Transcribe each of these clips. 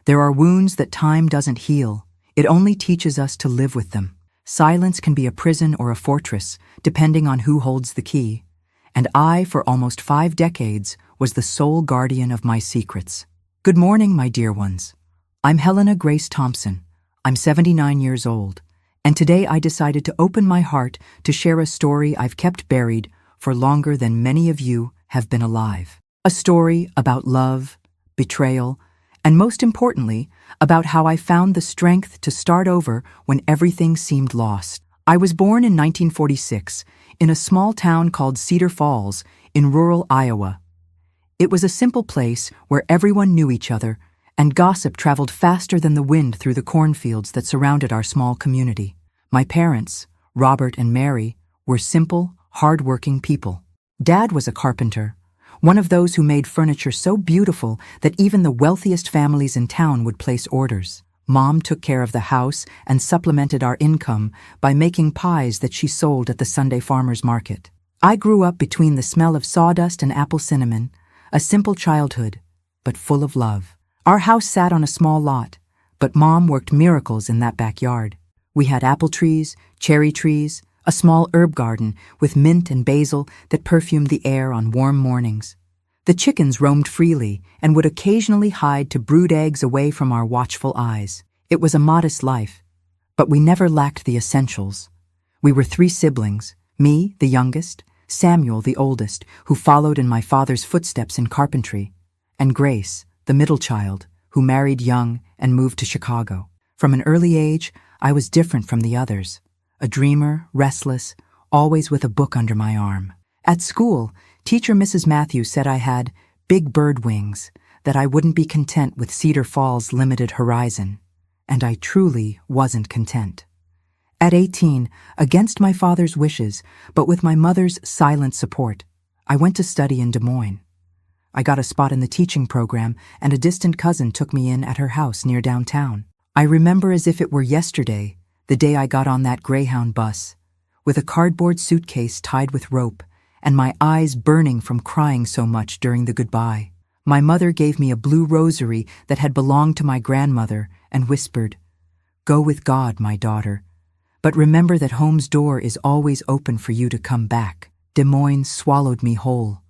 There are wounds that time doesn't heal. It only teaches us to live with them. Silence can be a prison or a fortress, depending on who holds the key. And I, for almost 5 decades, was the sole guardian of my secrets. Good morning, my dear ones. I'm Helena Grace Thompson. I'm 79 years old, and today I decided to open my heart to share a story I've kept buried for longer than many of you have been alive. A story about love, betrayal, and most importantly, about how I found the strength to start over when everything seemed lost. I was born in 1946 in a small town called Cedar Falls in rural Iowa. It was a simple place where everyone knew each other, and gossip traveled faster than the wind through the cornfields that surrounded our small community. My parents, Robert and Mary, were simple, hard-working people. Dad was a carpenter, one of those who made furniture so beautiful that even the wealthiest families in town would place orders. Mom took care of the house and supplemented our income by making pies that she sold at the Sunday farmers market. I grew up between the smell of sawdust and apple cinnamon, a simple childhood, but full of love. Our house sat on a small lot, but Mom worked miracles in that backyard. We had apple trees, cherry trees, a small herb garden with mint and basil that perfumed the air on warm mornings. The chickens roamed freely and would occasionally hide to brood eggs away from our watchful eyes. It was a modest life, but we never lacked the essentials. We were 3 siblings, me, the youngest, Samuel, the oldest, who followed in my father's footsteps in carpentry, and Grace, the middle child, who married young and moved to Chicago. From an early age, I was different from the others. A dreamer, restless, always with a book under my arm. At school, teacher Mrs. Matthews said I had big bird wings, that I wouldn't be content with Cedar Falls' limited horizon. And I truly wasn't content. At 18, against my father's wishes, but with my mother's silent support, I went to study in Des Moines. I got a spot in the teaching program, and a distant cousin took me in at her house near downtown. I remember as if it were yesterday, the day I got on that Greyhound bus, with a cardboard suitcase tied with rope, and my eyes burning from crying so much during the goodbye. My mother gave me a blue rosary that had belonged to my grandmother and whispered, "Go with God, my daughter, but remember that home's door is always open for you to come back." Des Moines swallowed me whole.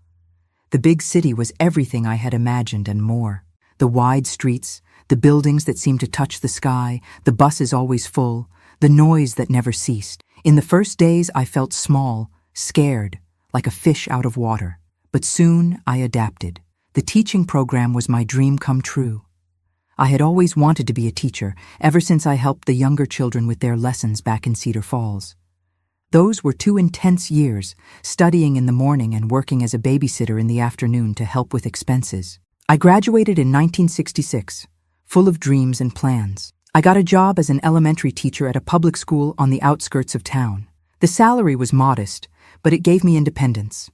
The big city was everything I had imagined and more. The wide streets, the buildings that seemed to touch the sky, the buses always full, the noise that never ceased. In the first days I felt small, scared, like a fish out of water. But soon I adapted. The teaching program was my dream come true. I had always wanted to be a teacher, ever since I helped the younger children with their lessons back in Cedar Falls. Those were 2 intense years, studying in the morning and working as a babysitter in the afternoon to help with expenses. I graduated in 1966, full of dreams and plans. I got a job as an elementary teacher at a public school on the outskirts of town. The salary was modest, but it gave me independence.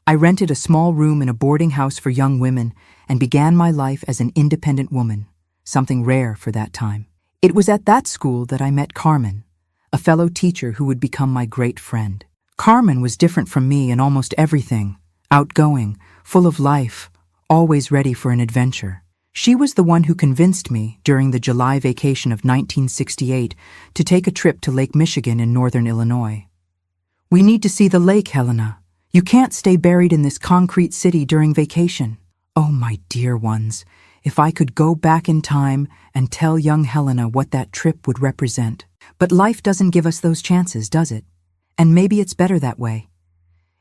I rented a small room in a boarding house for young women and began my life as an independent woman, something rare for that time. It was at that school that I met Carmen, a fellow teacher who would become my great friend. Carmen was different from me in almost everything, outgoing, full of life, always ready for an adventure. She was the one who convinced me, during the July vacation of 1968, to take a trip to Lake Michigan in northern Illinois. "We need to see the lake, Helena. You can't stay buried in this concrete city during vacation." Oh, my dear ones, if I could go back in time and tell young Helena what that trip would represent. But life doesn't give us those chances, does it? And maybe it's better that way.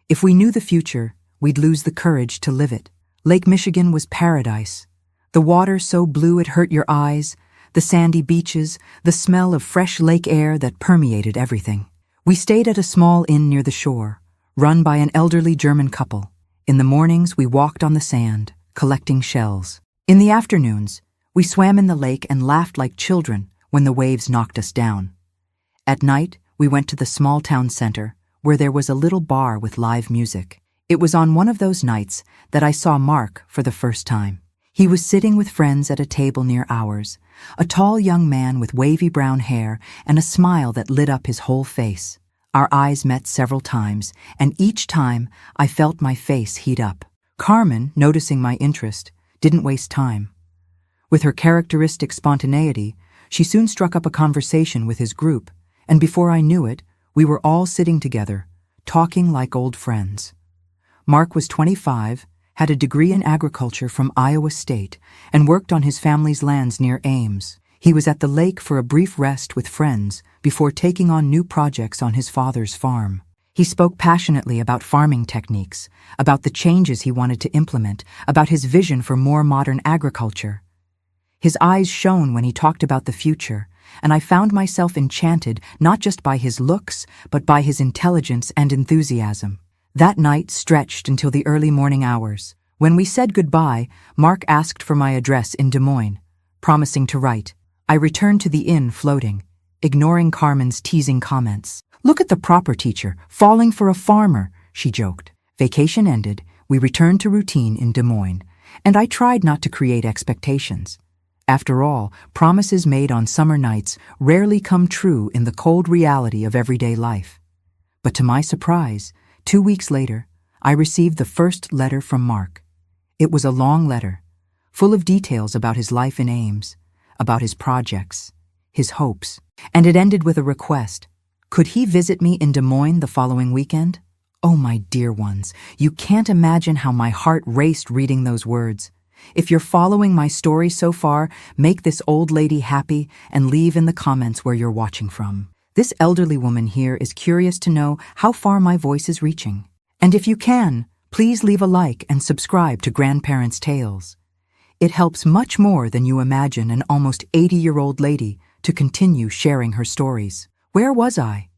If we knew the future, we'd lose the courage to live it. Lake Michigan was paradise. The water so blue it hurt your eyes, the sandy beaches, the smell of fresh lake air that permeated everything. We stayed at a small inn near the shore, run by an elderly German couple. In the mornings, we walked on the sand, collecting shells. In the afternoons, we swam in the lake and laughed like children when the waves knocked us down. At night, we went to the small town center, where there was a little bar with live music. It was on one of those nights that I saw Mark for the first time. He was sitting with friends at a table near ours, a tall young man with wavy brown hair and a smile that lit up his whole face. Our eyes met several times, and each time I felt my face heat up. Carmen, noticing my interest, didn't waste time. With her characteristic spontaneity, she soon struck up a conversation with his group, and before I knew it, we were all sitting together, talking like old friends. Mark was 25, had a degree in agriculture from Iowa State, and worked on his family's lands near Ames. He was at the lake for a brief rest with friends before taking on new projects on his father's farm. He spoke passionately about farming techniques, about the changes he wanted to implement, about his vision for more modern agriculture. His eyes shone when he talked about the future, and I found myself enchanted not just by his looks, but by his intelligence and enthusiasm. That night stretched until the early morning hours. When we said goodbye, Mark asked for my address in Des Moines, promising to write. I returned to the inn floating, ignoring Carmen's teasing comments. "Look at the proper teacher, falling for a farmer," she joked. Vacation ended, we returned to routine in Des Moines, and I tried not to create expectations. After all, promises made on summer nights rarely come true in the cold reality of everyday life. But to my surprise, 2 weeks later, I received the first letter from Mark. It was a long letter, full of details about his life in Ames, about his projects, his hopes, and it ended with a request. Could he visit me in Des Moines the following weekend? Oh, my dear ones, you can't imagine how my heart raced reading those words. If you're following my story so far, make this old lady happy and leave in the comments where you're watching from. This elderly woman here is curious to know how far my voice is reaching. And if you can, please leave a like and subscribe to Grandparents' Tales. It helps much more than you imagine an almost 80-year-old lady to continue sharing her stories. Where was I?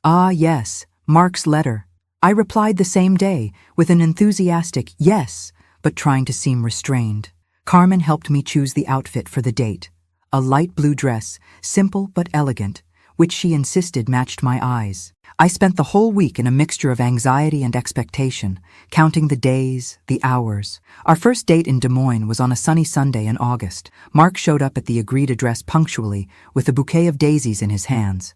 Ah, yes, Mark's letter. I replied the same day with an enthusiastic yes, but trying to seem restrained. Carmen helped me choose the outfit for the date. A light blue dress, simple but elegant, which she insisted matched my eyes. I spent the whole week in a mixture of anxiety and expectation, counting the days, the hours. Our first date in Des Moines was on a sunny Sunday in August. Mark showed up at the agreed address punctually with a bouquet of daisies in his hands.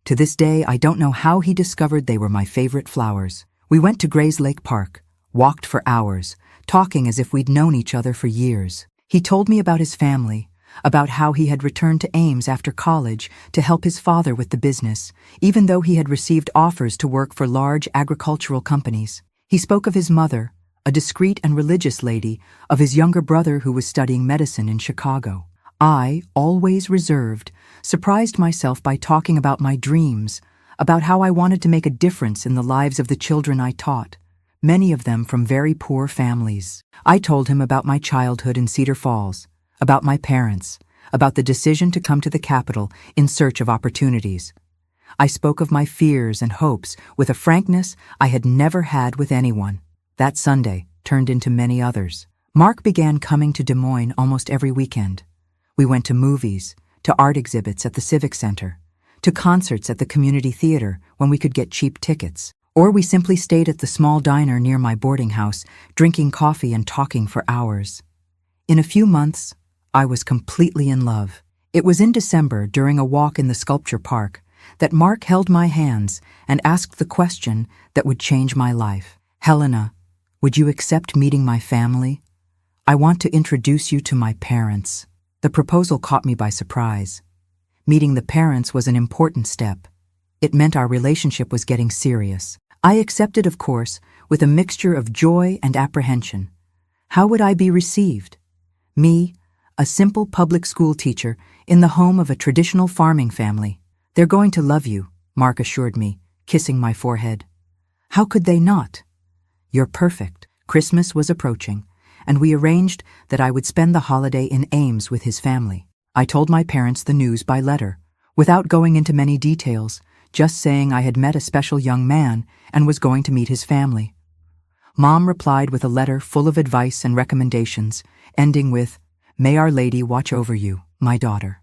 To this day, I don't know how he discovered they were my favorite flowers. We went to Grays Lake Park, walked for hours, talking as if we'd known each other for years. He told me about his family, about how he had returned to Ames after college to help his father with the business, even though he had received offers to work for large agricultural companies. He spoke of his mother, a discreet and religious lady, of his younger brother who was studying medicine in Chicago. I, always reserved, surprised myself by talking about my dreams, about how I wanted to make a difference in the lives of the children I taught, many of them from very poor families. I told him about my childhood in Cedar Falls, about my parents, about the decision to come to the capital in search of opportunities. I spoke of my fears and hopes with a frankness I had never had with anyone. That Sunday turned into many others. Mark began coming to Des Moines almost every weekend. We went to movies, to art exhibits at the Civic Center, to concerts at the community theater when we could get cheap tickets, or we simply stayed at the small diner near my boarding house, drinking coffee and talking for hours. In a few months, I was completely in love. It was in December, during a walk in the sculpture park, that Mark held my hands and asked the question that would change my life. "Helena, would you accept meeting my family? I want to introduce you to my parents." The proposal caught me by surprise. Meeting the parents was an important step. It meant our relationship was getting serious. I accepted, of course, with a mixture of joy and apprehension. How would I be received? Me, a simple public school teacher in the home of a traditional farming family. "They're going to love you," Mark assured me, kissing my forehead. "How could they not?" "You're perfect." Christmas was approaching, and we arranged that I would spend the holiday in Ames with his family. I told my parents the news by letter, without going into many details, just saying I had met a special young man and was going to meet his family. Mom replied with a letter full of advice and recommendations, ending with, "May Our Lady watch over you, my daughter."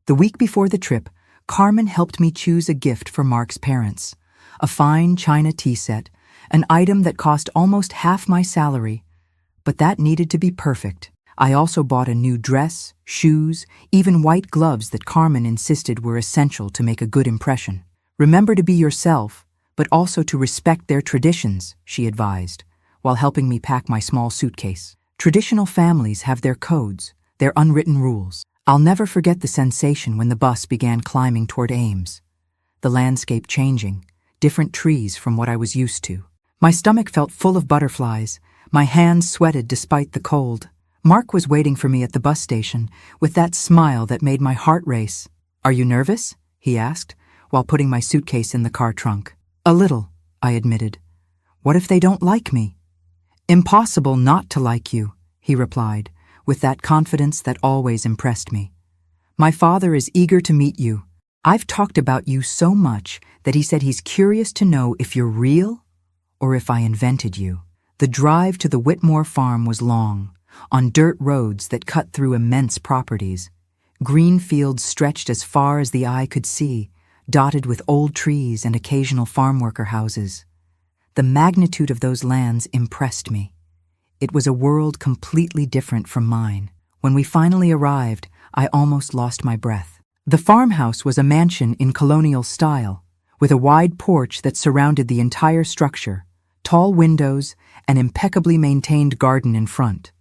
The week before the trip, Carmen helped me choose a gift for Mark's parents, a fine china tea set, an item that cost almost half my salary, but that needed to be perfect. I also bought a new dress, shoes, even white gloves that Carmen insisted were essential to make a good impression. "Remember to be yourself, but also to respect their traditions," she advised, while helping me pack my small suitcase. Traditional families have their codes, They're unwritten rules. I'll never forget the sensation when the bus began climbing toward Ames. The landscape changing, different trees from what I was used to. My stomach felt full of butterflies. My hands sweated despite the cold. Mark was waiting for me at the bus station with that smile that made my heart race. "Are you nervous?" he asked, while putting my suitcase in the car trunk. "A little," I admitted. "What if they don't like me?" "Impossible not to like you," he replied, with that confidence that always impressed me. "My father is eager to meet you. I've talked about you so much that he said he's curious to know if you're real or if I invented you." The drive to the Whitmore farm was long, on dirt roads that cut through immense properties. Green fields stretched as far as the eye could see, dotted with old trees and occasional farm worker houses. The magnitude of those lands impressed me. It was a world completely different from mine. When we finally arrived, I almost lost my breath. The farmhouse was a mansion in colonial style, with a wide porch that surrounded the entire structure, tall windows, an impeccably maintained garden in front.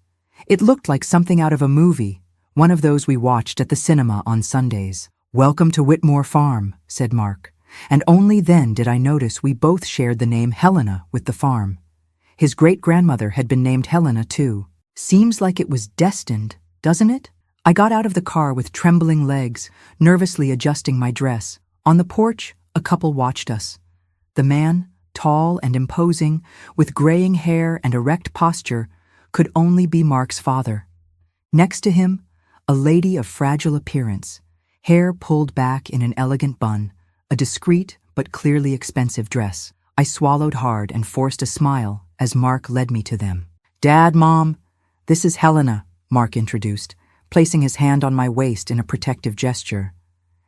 It looked like something out of a movie, one of those we watched at the cinema on Sundays. "Welcome to Whitmore Farm," said Mark, and only then did I notice we both shared the name Helena with the farm. His great-grandmother had been named Helena, too. Seems like it was destined, doesn't it? I got out of the car with trembling legs, nervously adjusting my dress. On the porch, a couple watched us. The man, tall and imposing, with graying hair and erect posture, could only be Mark's father. Next to him, a lady of fragile appearance, hair pulled back in an elegant bun, a discreet but clearly expensive dress. I swallowed hard and forced a smile as Mark led me to them. "Dad, Mom, this is Helena," Mark introduced, placing his hand on my waist in a protective gesture.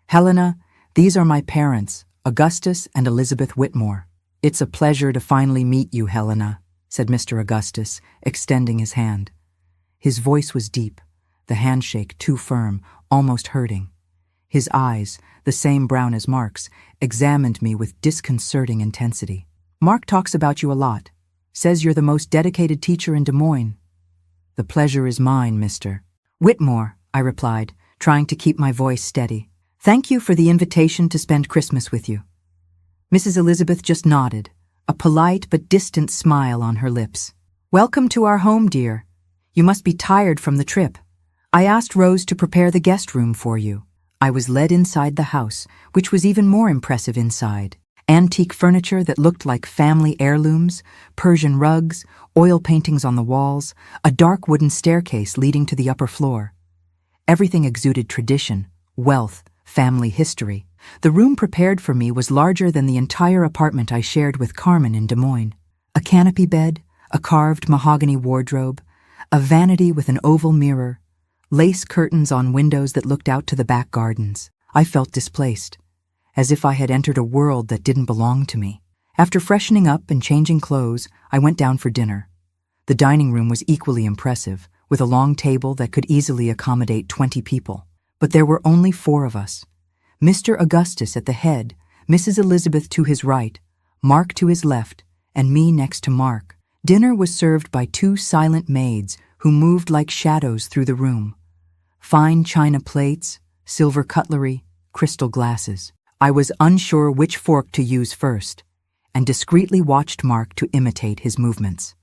"Helena, these are my parents, Augustus and Elizabeth Whitmore." "It's a pleasure to finally meet you, Helena," said Mr. Augustus, extending his hand. His voice was deep, the handshake too firm, almost hurting. His eyes, the same brown as Mark's, examined me with disconcerting intensity. "Mark talks about you a lot. Says you're the most dedicated teacher in Des Moines." "The pleasure is mine, Mr. Whitmore," I replied, trying to keep my voice steady. "Thank you for the invitation to spend Christmas with you." Mrs. Elizabeth just nodded, a polite but distant smile on her lips. "Welcome to our home, dear. You must be tired from the trip. I asked Rose to prepare the guest room for you." I was led inside the house, which was even more impressive inside. Antique furniture that looked like family heirlooms, Persian rugs, oil paintings on the walls, a dark wooden staircase leading to the upper floor. Everything exuded tradition, wealth, family history. The room prepared for me was larger than the entire apartment I shared with Carmen in Des Moines. A canopy bed, a carved mahogany wardrobe, a vanity with an oval mirror, lace curtains on windows that looked out to the back gardens. I felt displaced, as if I had entered a world that didn't belong to me. After freshening up and changing clothes, I went down for dinner. The dining room was equally impressive, with a long table that could easily accommodate 20 people. But there were only 4 of us. Mr. Augustus at the head, Mrs. Elizabeth to his right, Mark to his left, and me next to Mark. Dinner was served by 2 silent maids who moved like shadows through the room. Fine china plates, silver cutlery, crystal glasses. I was unsure which fork to use first, and discreetly watched Mark to imitate his movements.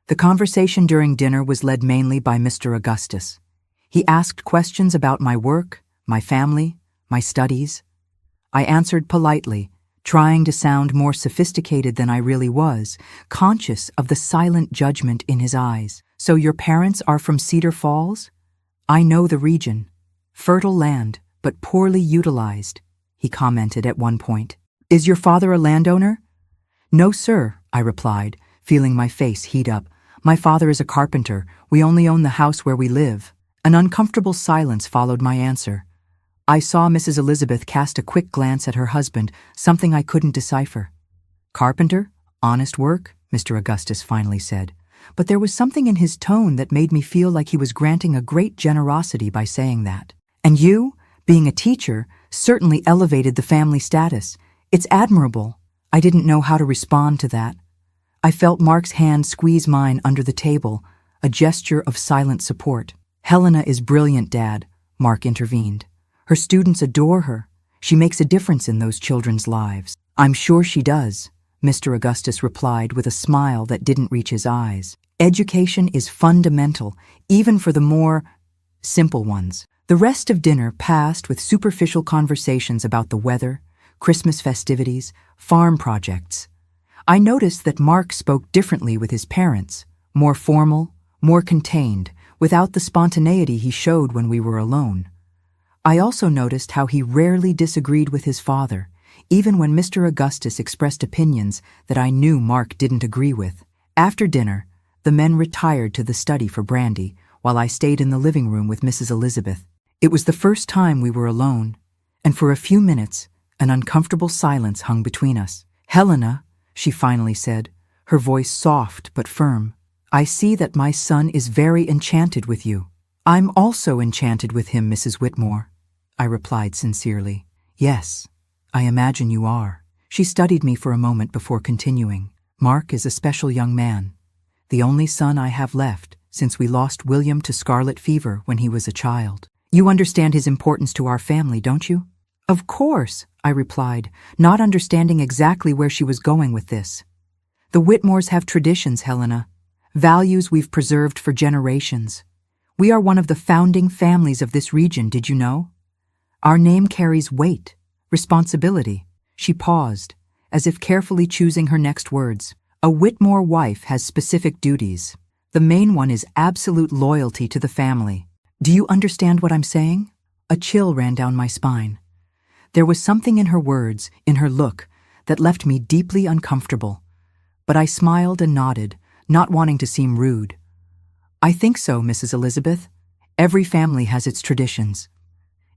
The conversation during dinner was led mainly by Mr. Augustus. He asked questions about my work, my family, my studies. I answered politely, trying to sound more sophisticated than I really was, conscious of the silent judgment in his eyes. "So your parents are from Cedar Falls?" "I know the region. Fertile land, but poorly utilized," he commented at one point. "Is your father a landowner?" "No, sir," I replied, feeling my face heat up. "My father is a carpenter. We only own the house where we live." An uncomfortable silence followed my answer. I saw Mrs. Elizabeth cast a quick glance at her husband, something I couldn't decipher. "Carpenter? Honest work?" Mr. Augustus finally said. But there was something in his tone that made me feel like he was granting a great generosity by saying that. "And you, being a teacher, certainly elevated the family status. It's admirable." I didn't know how to respond to that. I felt Mark's hand squeeze mine under the table, a gesture of silent support. Helena is brilliant, Dad, Mark intervened. Her students adore her. She makes a difference in those children's lives. I'm sure she does, Mr. Augustus replied with a smile that didn't reach his eyes. Education is fundamental, even for the more simple ones. The rest of dinner passed with superficial conversations about the weather, Christmas festivities, farm projects. I noticed that Mark spoke differently with his parents, more formal, more contained, without the spontaneity he showed when we were alone. I also noticed how he rarely disagreed with his father, even when Mr. Augustus expressed opinions that I knew Mark didn't agree with. After dinner, the men retired to the study for brandy, while I stayed in the living room with Mrs. Elizabeth. It was the first time we were alone, and for a few minutes, an uncomfortable silence hung between us. Helena, she finally said, her voice soft but firm, I see that my son is very enchanted with you. I'm also enchanted with him, Mrs. Whitmore, I replied sincerely. Yes, I imagine you are. She studied me for a moment before continuing. Mark is a special young man, the only son I have left since we lost William to scarlet fever when he was a child. You understand his importance to our family, don't you? Of course, I replied, not understanding exactly where she was going with this. The Whitmores have traditions, Helena, values we've preserved for generations. We are one of the founding families of this region, did you know? Our name carries weight, responsibility. She paused, as if carefully choosing her next words. A Whitmore wife has specific duties. The main one is absolute loyalty to the family. Do you understand what I'm saying? A chill ran down my spine. There was something in her words, in her look, that left me deeply uncomfortable. But I smiled and nodded, not wanting to seem rude. I think so, Mrs. Elizabeth. Every family has its traditions.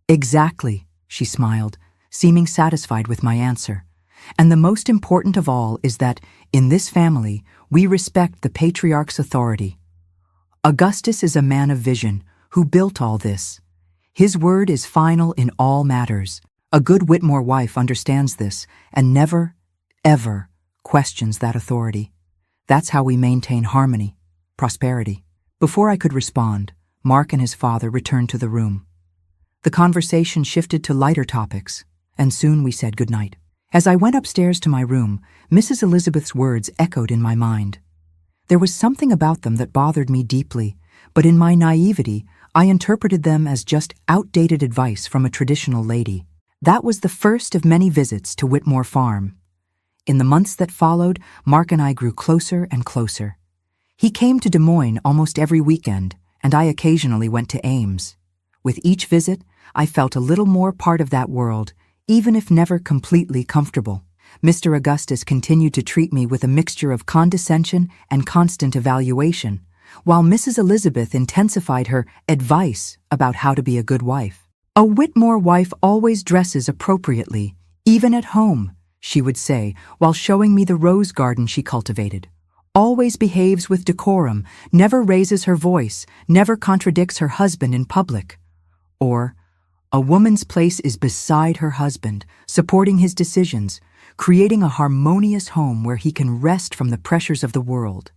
Exactly, she smiled, seeming satisfied with my answer. And the most important of all is that, in this family, we respect the patriarch's authority. Augustus is a man of vision who built all this. His word is final in all matters. A good Whitmore wife understands this and never, ever questions that authority. That's how we maintain harmony, prosperity. Before I could respond, Mark and his father returned to the room. The conversation shifted to lighter topics, and soon we said goodnight. As I went upstairs to my room, Mrs. Elizabeth's words echoed in my mind. There was something about them that bothered me deeply, but in my naivety, I interpreted them as just outdated advice from a traditional lady. That was the first of many visits to Whitmore Farm. In the months that followed, Mark and I grew closer and closer. He came to Des Moines almost every weekend, and I occasionally went to Ames. With each visit, I felt a little more part of that world, even if never completely comfortable. Mr. Augustus continued to treat me with a mixture of condescension and constant evaluation, while Mrs. Elizabeth intensified her advice about how to be a good wife. A Whitmore wife always dresses appropriately, even at home, she would say, while showing me the rose garden she cultivated. Always behaves with decorum, never raises her voice, never contradicts her husband in public. Or, a woman's place is beside her husband, supporting his decisions, creating a harmonious home where he can rest from the pressures of the world.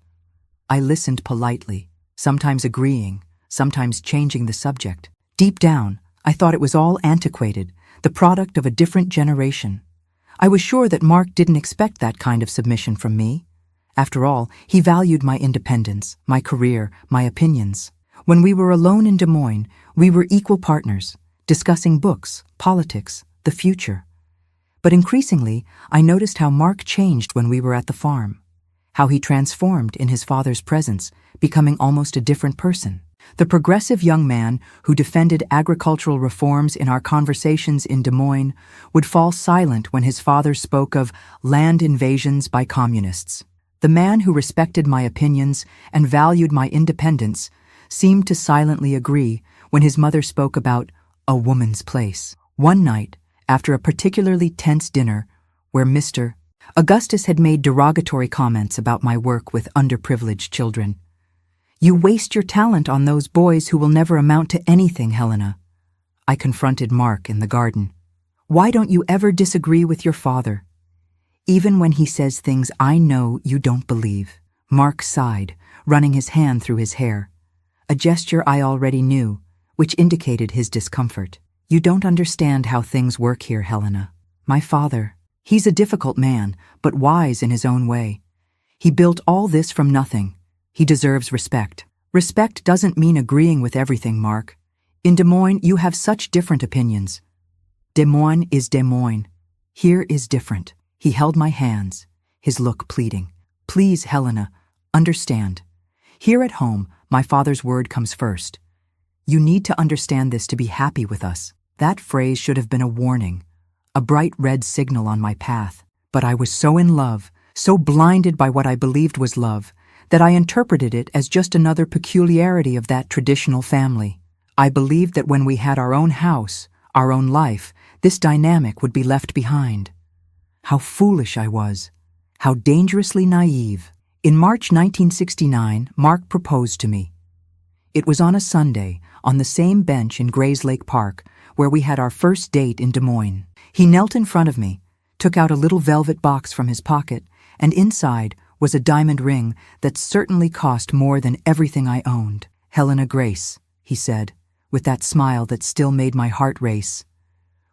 I listened politely, sometimes agreeing, sometimes changing the subject. Deep down, I thought it was all antiquated, the product of a different generation. I was sure that Mark didn't expect that kind of submission from me. After all, he valued my independence, my career, my opinions. When we were alone in Des Moines, we were equal partners, discussing books, politics, the future. But increasingly, I noticed how Mark changed when we were at the farm, how he transformed in his father's presence, becoming almost a different person. The progressive young man who defended agricultural reforms in our conversations in Des Moines would fall silent when his father spoke of land invasions by communists. The man who respected my opinions and valued my independence seemed to silently agree when his mother spoke about a woman's place. One night, after a particularly tense dinner where Mr. Augustus had made derogatory comments about my work with underprivileged children. "You waste your talent on those boys who will never amount to anything, Helena." I confronted Mark in the garden. "Why don't you ever disagree with your father? Even when he says things I know you don't believe." Mark sighed, running his hand through his hair. a gesture I already knew, which indicated his discomfort. You don't understand how things work here, Helena. My father, he's a difficult man, but wise in his own way. He built all this from nothing. He deserves respect. Respect doesn't mean agreeing with everything, Mark. In Des Moines, you have such different opinions. Des Moines is Des Moines. Here is different. He held my hands, his look pleading. Please, Helena, understand. Here at home, my father's word comes first. You need to understand this to be happy with us. That phrase should have been a warning, a bright red signal on my path. But I was so in love, so blinded by what I believed was love, that I interpreted it as just another peculiarity of that traditional family. I believed that when we had our own house, our own life, this dynamic would be left behind. How foolish I was. How dangerously naive. In March 1969, Mark proposed to me. It was on a Sunday, on the same bench in Grayslake Park, where we had our first date in Des Moines. He knelt in front of me, took out a little velvet box from his pocket, and inside was a diamond ring that certainly cost more than everything I owned. Helena Grace, he said, with that smile that still made my heart race.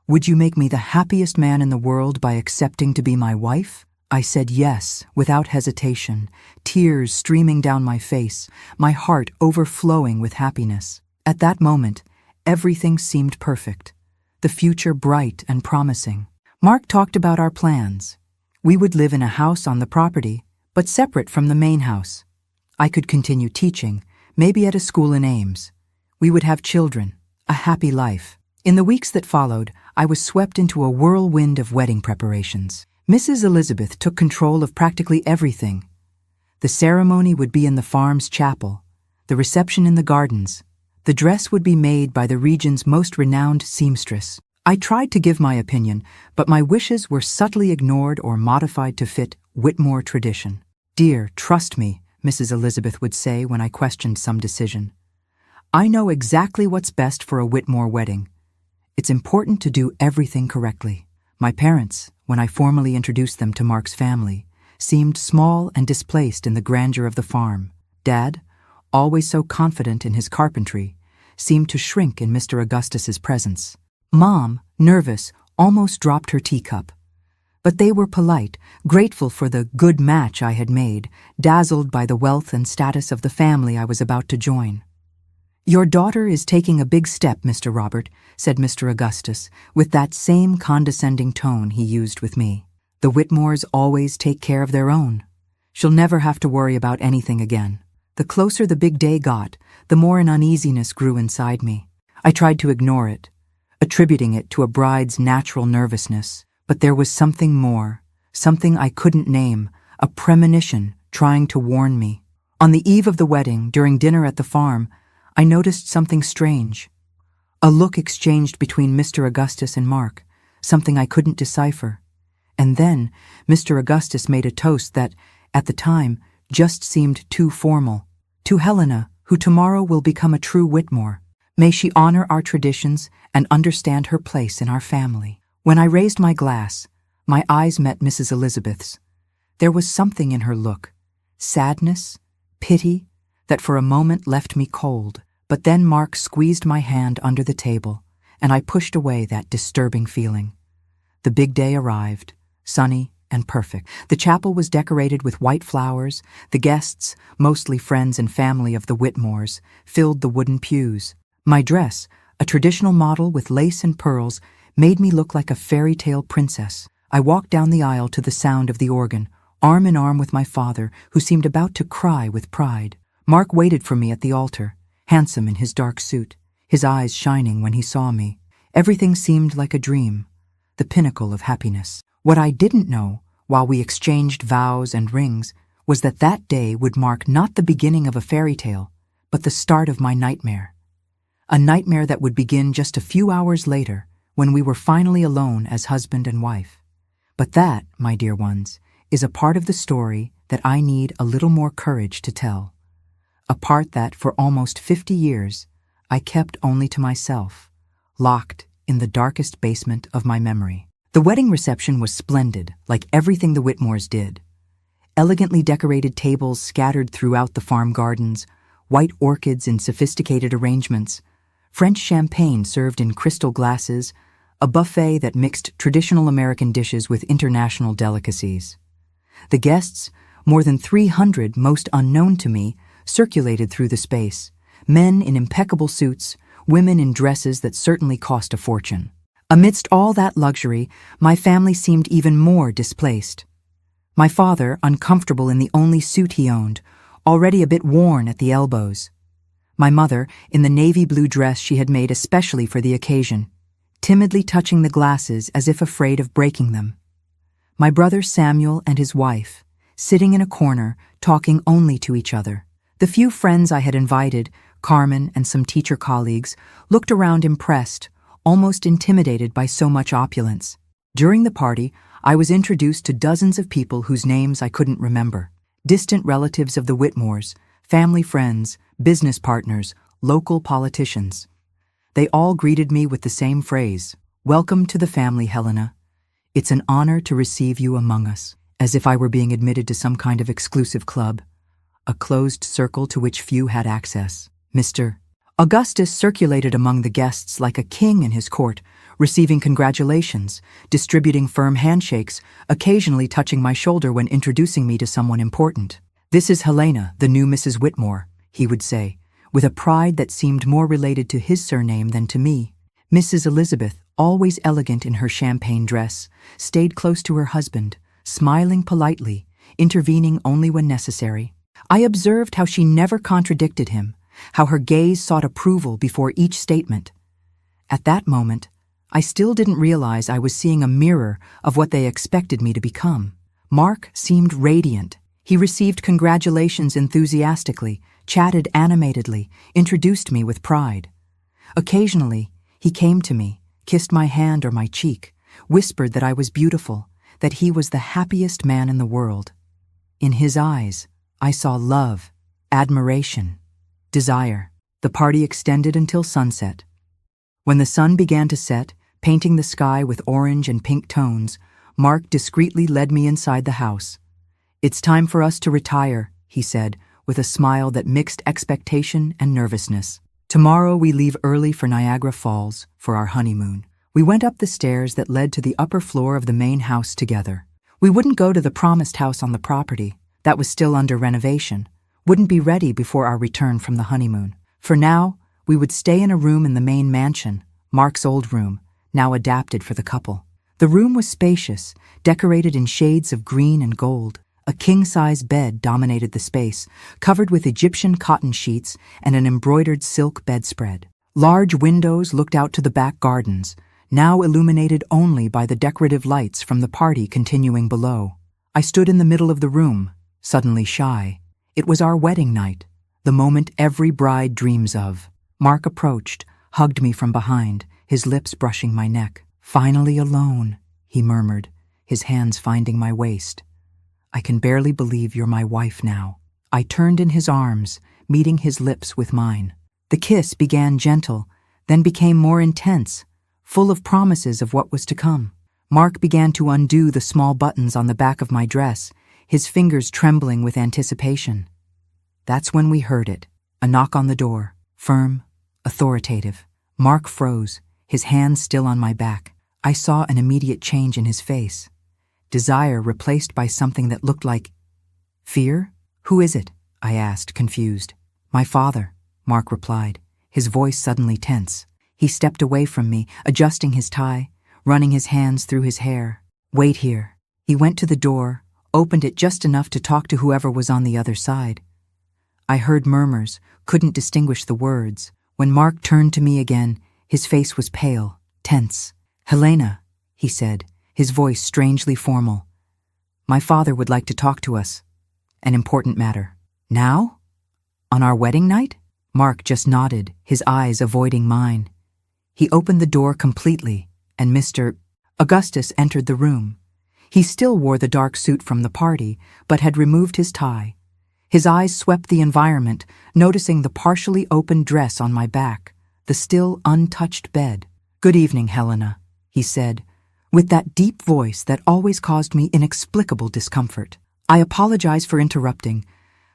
Would you make me the happiest man in the world by accepting to be my wife? I said yes, without hesitation, tears streaming down my face, my heart overflowing with happiness. At that moment, everything seemed perfect, the future bright and promising. Mark talked about our plans. We would live in a house on the property, but separate from the main house. I could continue teaching, maybe at a school in Ames. We would have children, a happy life. In the weeks that followed, I was swept into a whirlwind of wedding preparations. Mrs. Elizabeth took control of practically everything. The ceremony would be in the farm's chapel, the reception in the gardens. The dress would be made by the region's most renowned seamstress. I tried to give my opinion, but my wishes were subtly ignored or modified to fit Whitmore tradition. Dear, trust me, Mrs. Elizabeth would say when I questioned some decision. I know exactly what's best for a Whitmore wedding. It's important to do everything correctly. My parents, when I formally introduced them to Mark's family, seemed small and displaced in the grandeur of the farm. Dad, always so confident in his carpentry, seemed to shrink in Mr. Augustus's presence. Mom, nervous, almost dropped her teacup. But they were polite, grateful for the good match I had made, dazzled by the wealth and status of the family I was about to join. Your daughter is taking a big step, Mr. Robert, said Mr. Augustus, with that same condescending tone he used with me. The Whitmores always take care of their own. She'll never have to worry about anything again. The closer the big day got, the more an uneasiness grew inside me. I tried to ignore it, attributing it to a bride's natural nervousness. But there was something more, something I couldn't name, a premonition trying to warn me. On the eve of the wedding, during dinner at the farm, I noticed something strange. A look exchanged between Mr. Augustus and Mark, something I couldn't decipher. And then Mr. Augustus made a toast that, at the time, just seemed too formal. To Helena, who tomorrow will become a true Whitmore. May she honor our traditions and understand her place in our family. When I raised my glass, my eyes met Mrs. Elizabeth's. There was something in her look, sadness, pity, that for a moment left me cold. But then Mark squeezed my hand under the table, and I pushed away that disturbing feeling. The big day arrived, sunny and perfect. The chapel was decorated with white flowers. The guests, mostly friends and family of the Whitmores, filled the wooden pews. My dress, a traditional model with lace and pearls, made me look like a fairy tale princess. I walked down the aisle to the sound of the organ, arm in arm with my father, who seemed about to cry with pride. Mark waited for me at the altar, handsome in his dark suit, his eyes shining when he saw me. Everything seemed like a dream, the pinnacle of happiness. What I didn't know, while we exchanged vows and rings, was that that day would mark not the beginning of a fairy tale, but the start of my nightmare. A nightmare that would begin just a few hours later, when we were finally alone as husband and wife. But that, my dear ones, is a part of the story that I need a little more courage to tell. A part that, for almost 50 years, I kept only to myself, locked in the darkest basement of my memory. The wedding reception was splendid, like everything the Whitmores did. Elegantly decorated tables scattered throughout the farm gardens, white orchids in sophisticated arrangements, French champagne served in crystal glasses, a buffet that mixed traditional American dishes with international delicacies. The guests, more than 300 most unknown to me, circulated through the space, men in impeccable suits, women in dresses that certainly cost a fortune. Amidst all that luxury, my family seemed even more displaced. My father, uncomfortable in the only suit he owned, already a bit worn at the elbows. My mother, in the navy blue dress she had made especially for the occasion, timidly touching the glasses as if afraid of breaking them. My brother Samuel and his wife, sitting in a corner, talking only to each other. The few friends I had invited, Carmen and some teacher colleagues, looked around impressed, almost intimidated by so much opulence. During the party, I was introduced to dozens of people whose names I couldn't remember. Distant relatives of the Whitmores, family friends, business partners, local politicians. They all greeted me with the same phrase, "Welcome to the family, Helena. It's an honor to receive you among us," as if I were being admitted to some kind of exclusive club, a closed circle to which few had access. Mr. Augustus circulated among the guests like a king in his court, receiving congratulations, distributing firm handshakes, occasionally touching my shoulder when introducing me to someone important. "This is Helena, the new Mrs. Whitmore," he would say, with a pride that seemed more related to his surname than to me. Mrs. Elizabeth, always elegant in her champagne dress, stayed close to her husband, smiling politely, intervening only when necessary. I observed how she never contradicted him, how her gaze sought approval before each statement. At that moment, I still didn't realize I was seeing a mirror of what they expected me to become. Mark seemed radiant. He received congratulations enthusiastically, chatted animatedly, introduced me with pride. Occasionally, he came to me, kissed my hand or my cheek, whispered that I was beautiful, that he was the happiest man in the world. In his eyes, I saw love, admiration, desire. The party extended until sunset. When the sun began to set, painting the sky with orange and pink tones, Mark discreetly led me inside the house. "It's time for us to retire," he said, with a smile that mixed expectation and nervousness. "Tomorrow we leave early for Niagara Falls for our honeymoon." We went up the stairs that led to the upper floor of the main house together. We wouldn't go to the promised house on the property, that was still under renovation, wouldn't be ready before our return from the honeymoon. For now, we would stay in a room in the main mansion, Mark's old room, now adapted for the couple. The room was spacious, decorated in shades of green and gold. A king-size bed dominated the space, covered with Egyptian cotton sheets and an embroidered silk bedspread. Large windows looked out to the back gardens, now illuminated only by the decorative lights from the party continuing below. I stood in the middle of the room, suddenly shy. It was our wedding night, the moment every bride dreams of. Mark approached, hugged me from behind, his lips brushing my neck. "Finally alone," he murmured, his hands finding my waist. "I can barely believe you're my wife now." I turned in his arms, meeting his lips with mine. The kiss began gentle, then became more intense, full of promises of what was to come. Mark began to undo the small buttons on the back of my dress, his fingers trembling with anticipation. That's when we heard it, a knock on the door, firm, authoritative. Mark froze, his hands still on my back. I saw an immediate change in his face. Desire replaced by something that looked like fear? "Who is it?" I asked, confused. "My father," Mark replied, his voice suddenly tense. He stepped away from me, adjusting his tie, running his hands through his hair. "Wait here." He went to the door, opened it just enough to talk to whoever was on the other side. I heard murmurs, couldn't distinguish the words. When Mark turned to me again, his face was pale, tense. "Helena," he said, his voice strangely formal. "My father would like to talk to us. An important matter." "Now? On our wedding night?" Mark just nodded, his eyes avoiding mine. He opened the door completely, and Mr. Augustus entered the room. He still wore the dark suit from the party, but had removed his tie. His eyes swept the environment, noticing the partially open dress on my back, the still untouched bed. "Good evening, Helena," he said, with that deep voice that always caused me inexplicable discomfort. "I apologize for interrupting,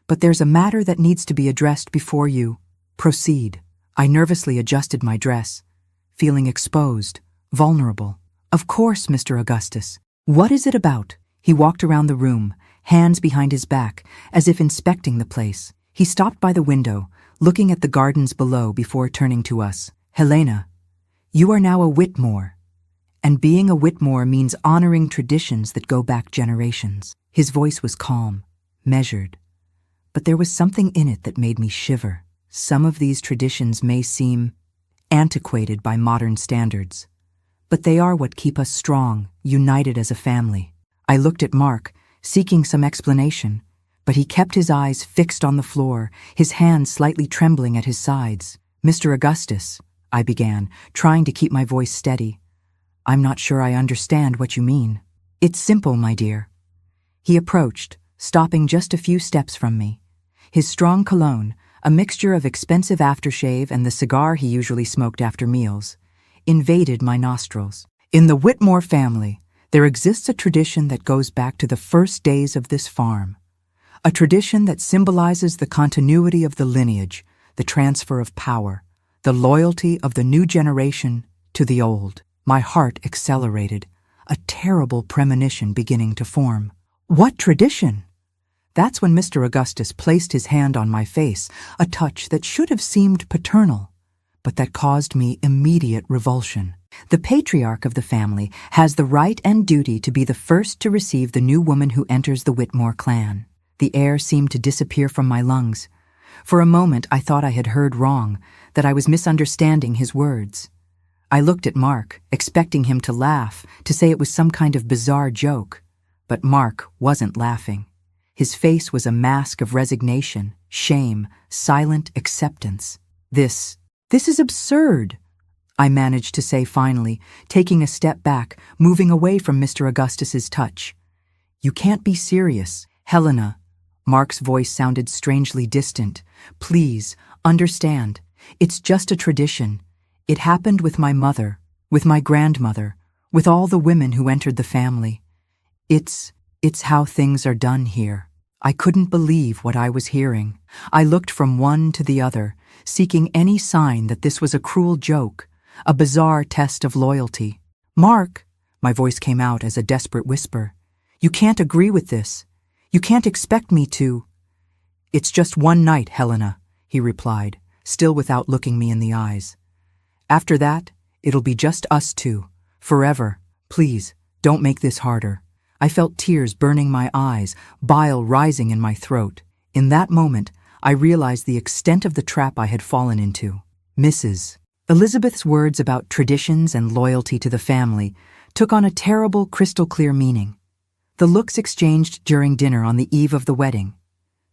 But there's a matter that needs to be addressed before you proceed. I nervously adjusted my dress, feeling exposed, vulnerable. Of course, Mr. Augustus. What is it about? He walked around the room, hands behind his back, as if inspecting the place. He stopped by the window, looking at the gardens below before turning to us. Helena, you are now a Whitmore, and being a Whitmore means honoring traditions that go back generations. His voice was calm, measured, but there was something in it that made me shiver. Some of these traditions may seem antiquated by modern standards, but they are what keep us strong, united as a family. I looked at Mark, seeking some explanation, but he kept his eyes fixed on the floor, his hands slightly trembling at his sides. Mr. Augustus, I began, trying to keep my voice steady. I'm not sure I understand what you mean. It's simple, my dear. He approached, stopping just a few steps from me. His strong cologne, a mixture of expensive aftershave and the cigar he usually smoked after meals, invaded my nostrils. In the Whitmore family, there exists a tradition that goes back to the first days of this farm. A tradition that symbolizes the continuity of the lineage, the transfer of power, the loyalty of the new generation to the old. My heart accelerated, a terrible premonition beginning to form. What tradition? That's when Mr. Augustus placed his hand on my face, a touch that should have seemed paternal, but that caused me immediate revulsion. The patriarch of the family has the right and duty to be the first to receive the new woman who enters the Whitmore clan. The air seemed to disappear from my lungs. For a moment I thought I had heard wrong, that I was misunderstanding his words. I looked at Mark, expecting him to laugh, to say it was some kind of bizarre joke. But Mark wasn't laughing. His face was a mask of resignation, shame, silent acceptance. This is absurd, I managed to say finally, taking a step back, moving away from Mr. Augustus's touch. You can't be serious, Helena. Mark's voice sounded strangely distant. Please, understand. It's just a tradition. It happened with my mother, with my grandmother, with all the women who entered the family. It's how things are done here. I couldn't believe what I was hearing. I looked from one to the other, seeking any sign that this was a cruel joke, a bizarre test of loyalty. Mark, my voice came out as a desperate whisper. You can't agree with this. You can't expect me to. It's just one night, Helena, he replied, still without looking me in the eyes. After that, it'll be just us two, forever. Please, don't make this harder. I felt tears burning my eyes, bile rising in my throat. In that moment, I realized the extent of the trap I had fallen into. Mrs. Elizabeth's words about traditions and loyalty to the family took on a terrible, crystal-clear meaning. The looks exchanged during dinner on the eve of the wedding.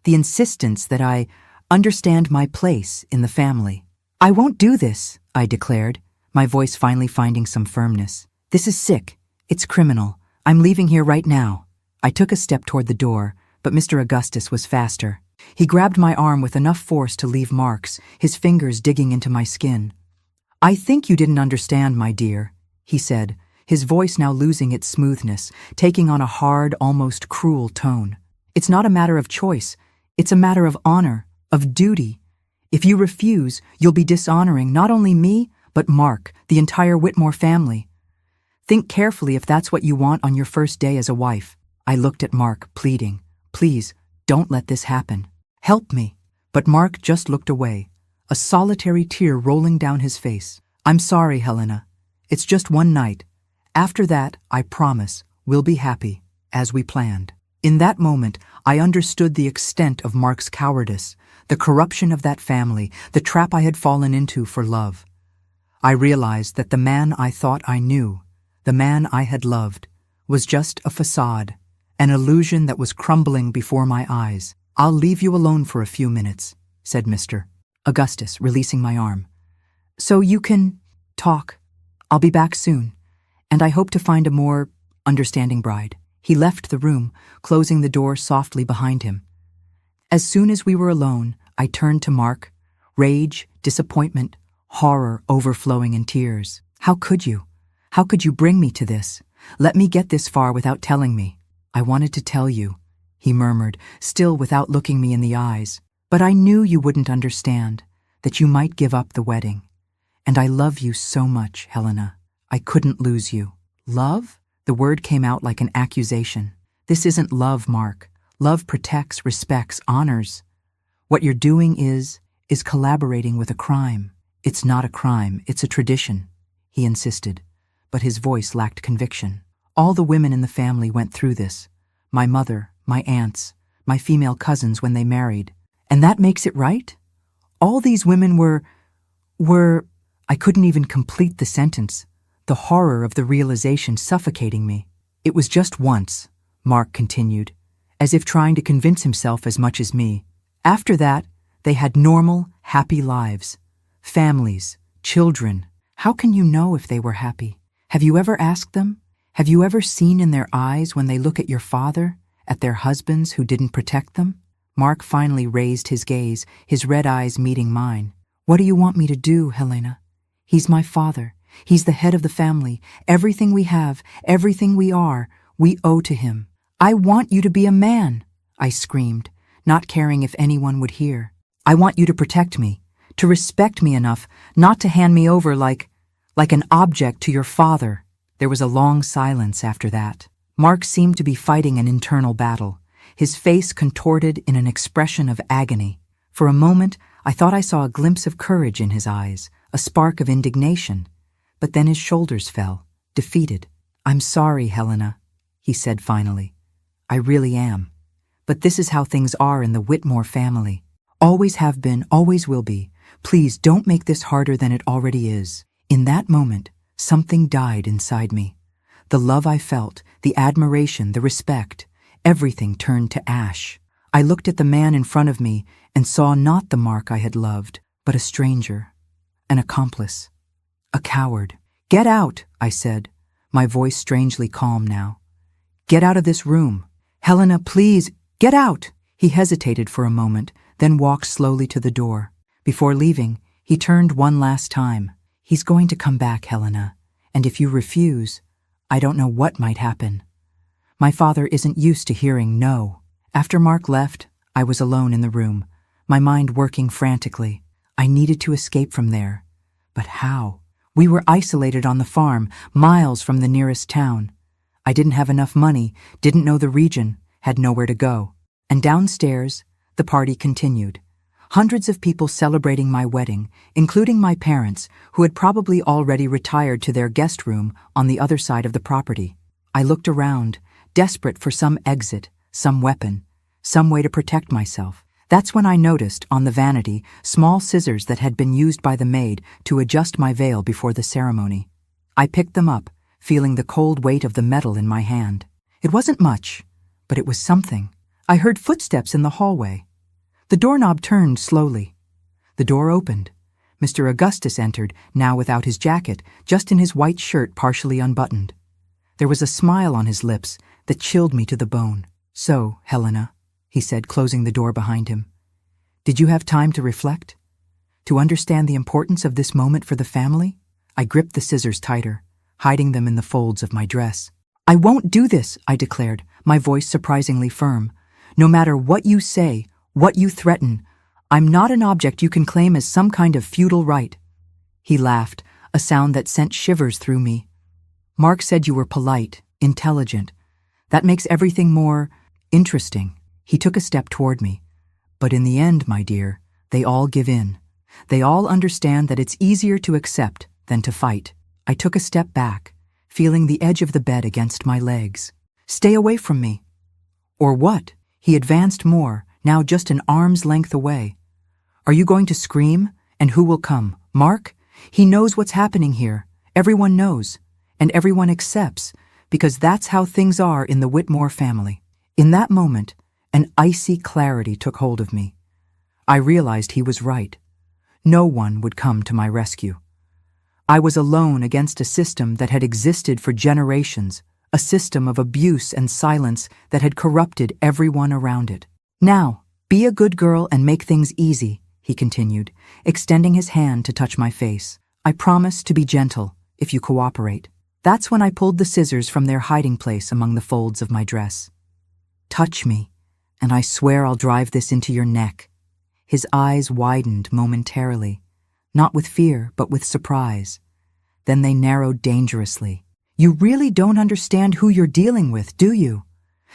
The insistence that I understand my place in the family. I won't do this, I declared, my voice finally finding some firmness. This is sick. It's criminal. I'm leaving here right now. I took a step toward the door, but Mr. Augustus was faster. He grabbed my arm with enough force to leave marks, his fingers digging into my skin. I think you didn't understand, my dear, he said, his voice now losing its smoothness, taking on a hard, almost cruel tone. It's not a matter of choice. It's a matter of honor, of duty. If you refuse, you'll be dishonoring not only me, but Mark, the entire Whitmore family. Think carefully if that's what you want on your first day as a wife. I looked at Mark, pleading, please, don't let this happen. Help me. But Mark just looked away, a solitary tear rolling down his face. I'm sorry, Helena. It's just one night. After that, I promise, we'll be happy, as we planned. In that moment, I understood the extent of Mark's cowardice, the corruption of that family, the trap I had fallen into for love. I realized that the man I thought I knew, the man I had loved, was just a facade, an illusion that was crumbling before my eyes. I'll leave you alone for a few minutes, said Mr. Augustus, releasing my arm. So you can talk. I'll be back soon, and I hope to find a more understanding bride. He left the room, closing the door softly behind him. As soon as we were alone, I turned to Mark, rage, disappointment, horror overflowing in tears. How could you? How could you bring me to this? Let me get this far without telling me. I wanted to tell you, he murmured, still without looking me in the eyes. But I knew you wouldn't understand, that you might give up the wedding. And I love you so much, Helena. I couldn't lose you. Love? The word came out like an accusation. This isn't love, Mark. Love protects, respects, honors. What you're doing is collaborating with a crime. It's not a crime, it's a tradition, he insisted, but his voice lacked conviction. All the women in the family went through this. My mother, my aunts, my female cousins when they married. And that makes it right? All these women were... I couldn't even complete the sentence, the horror of the realization suffocating me. It was just once, Mark continued, as if trying to convince himself as much as me. After that, they had normal, happy lives. Families, children. How can you know if they were happy? Have you ever asked them? Have you ever seen in their eyes when they look at your father, at their husbands who didn't protect them? Mark finally raised his gaze, his red eyes meeting mine. What do you want me to do, Helena? He's my father. He's the head of the family. Everything we have, everything we are, we owe to him. I want you to be a man, I screamed, not caring if anyone would hear. I want you to protect me, to respect me enough not to hand me over like an object to your father. There was a long silence after that. Mark seemed to be fighting an internal battle, his face contorted in an expression of agony. For a moment, I thought I saw a glimpse of courage in his eyes, a spark of indignation. But then his shoulders fell, defeated. I'm sorry, Helena, he said finally. I really am. But this is how things are in the Whitmore family. Always have been, always will be. Please don't make this harder than it already is. In that moment, something died inside me. The love I felt, the admiration, the respect, everything turned to ash. I looked at the man in front of me and saw not the Mark I had loved, but a stranger, an accomplice, a coward. Get out, I said, my voice strangely calm now. Get out of this room. Helena, please, get out. He hesitated for a moment, then walked slowly to the door. Before leaving, he turned one last time. He's going to come back, Helena, and if you refuse, I don't know what might happen. My father isn't used to hearing no. After Mark left, I was alone in the room, my mind working frantically. I needed to escape from there. But how? We were isolated on the farm, miles from the nearest town. I didn't have enough money, didn't know the region, had nowhere to go. And downstairs, the party continued. Hundreds of people celebrating my wedding, including my parents, who had probably already retired to their guest room on the other side of the property. I looked around, desperate for some exit, some weapon, some way to protect myself. That's when I noticed, on the vanity, small scissors that had been used by the maid to adjust my veil before the ceremony. I picked them up, feeling the cold weight of the metal in my hand. It wasn't much, but it was something. I heard footsteps in the hallway. The doorknob turned slowly. The door opened. Mr. Augustus entered, now without his jacket, just in his white shirt partially unbuttoned. There was a smile on his lips that chilled me to the bone. So, Helena, he said, closing the door behind him, did you have time to reflect? To understand the importance of this moment for the family? I gripped the scissors tighter, hiding them in the folds of my dress. I won't do this, I declared, my voice surprisingly firm. No matter what you say, what you threaten, I'm not an object you can claim as some kind of feudal right. He laughed, a sound that sent shivers through me. Mark said you were polite, intelligent. That makes everything more interesting. He took a step toward me. But in the end, my dear, they all give in. They all understand that it's easier to accept than to fight. I took a step back, feeling the edge of the bed against my legs. Stay away from me. Or what? He advanced more, now just an arm's length away. Are you going to scream? And who will come? Mark? He knows what's happening here. Everyone knows. And everyone accepts, because that's how things are in the Whitmore family. In that moment, an icy clarity took hold of me. I realized he was right. No one would come to my rescue. I was alone against a system that had existed for generations, a system of abuse and silence that had corrupted everyone around it. Now, be a good girl and make things easy, he continued, extending his hand to touch my face. I promise to be gentle, if you cooperate. That's when I pulled the scissors from their hiding place among the folds of my dress. Touch me, And I swear I'll drive this into your neck." His eyes widened momentarily, not with fear, but with surprise. Then they narrowed dangerously. "You really don't understand who you're dealing with, do you?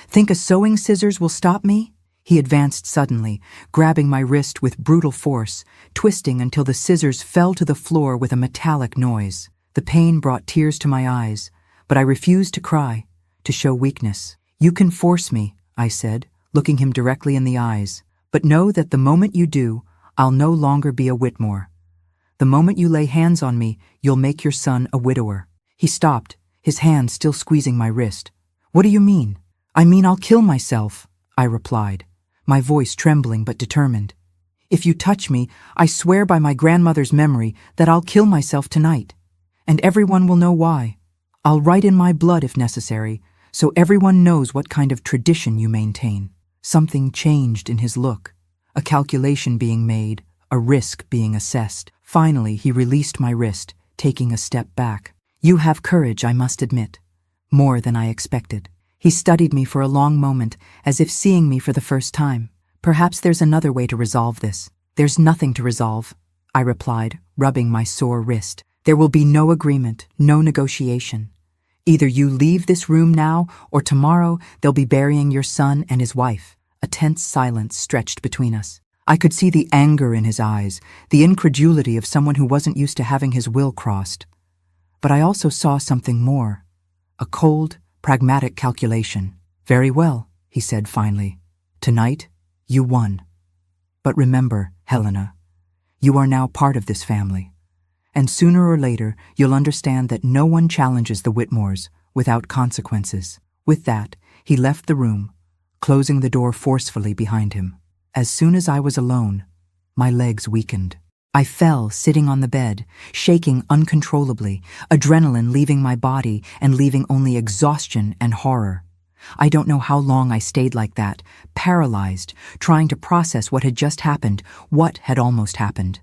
Think a sewing scissors will stop me?" He advanced suddenly, grabbing my wrist with brutal force, twisting until the scissors fell to the floor with a metallic noise. The pain brought tears to my eyes, but I refused to cry, to show weakness. "You can force me," I said, looking him directly in the eyes, "but know that the moment you do, I'll no longer be a Whitmore. The moment you lay hands on me, you'll make your son a widower." He stopped, his hand still squeezing my wrist. "What do you mean?" "I mean I'll kill myself," I replied, my voice trembling but determined. "If you touch me, I swear by my grandmother's memory that I'll kill myself tonight. And everyone will know why. I'll write in my blood if necessary, so everyone knows what kind of tradition you maintain." Something changed in his look, a calculation being made, a risk being assessed. Finally, he released my wrist, taking a step back. "You have courage, I must admit. More than I expected." He studied me for a long moment, as if seeing me for the first time. "Perhaps there's another way to resolve this." "There's nothing to resolve," I replied, rubbing my sore wrist. "There will be no agreement, no negotiation. Either you leave this room now, or tomorrow they'll be burying your son and his wife." A tense silence stretched between us. I could see the anger in his eyes, the incredulity of someone who wasn't used to having his will crossed. But I also saw something more, a cold, pragmatic calculation. "Very well," he said finally. "Tonight, you won. But remember, Helena, you are now part of this family. And sooner or later, you'll understand that no one challenges the Whitmores without consequences." With that, he left the room, closing the door forcefully behind him. As soon as I was alone, my legs weakened. I fell sitting on the bed, shaking uncontrollably, adrenaline leaving my body and leaving only exhaustion and horror. I don't know how long I stayed like that, paralyzed, trying to process what had just happened, what had almost happened.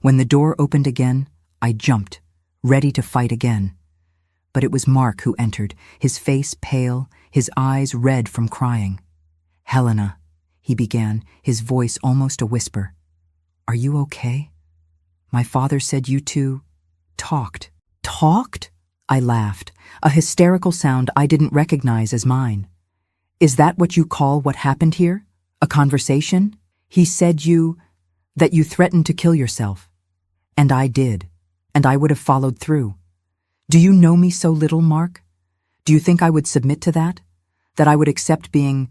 When the door opened again, I jumped, ready to fight again. But it was Mark who entered, his face pale, his eyes red from crying. "Helena," he began, his voice almost a whisper. "Are you okay? My father said you two talked." "Talked?" I laughed, a hysterical sound I didn't recognize as mine. "Is that what you call what happened here? A conversation? He said that you threatened to kill yourself. And I did, and I would have followed through. Do you know me so little, Mark? Do you think I would submit to that? That I would accept being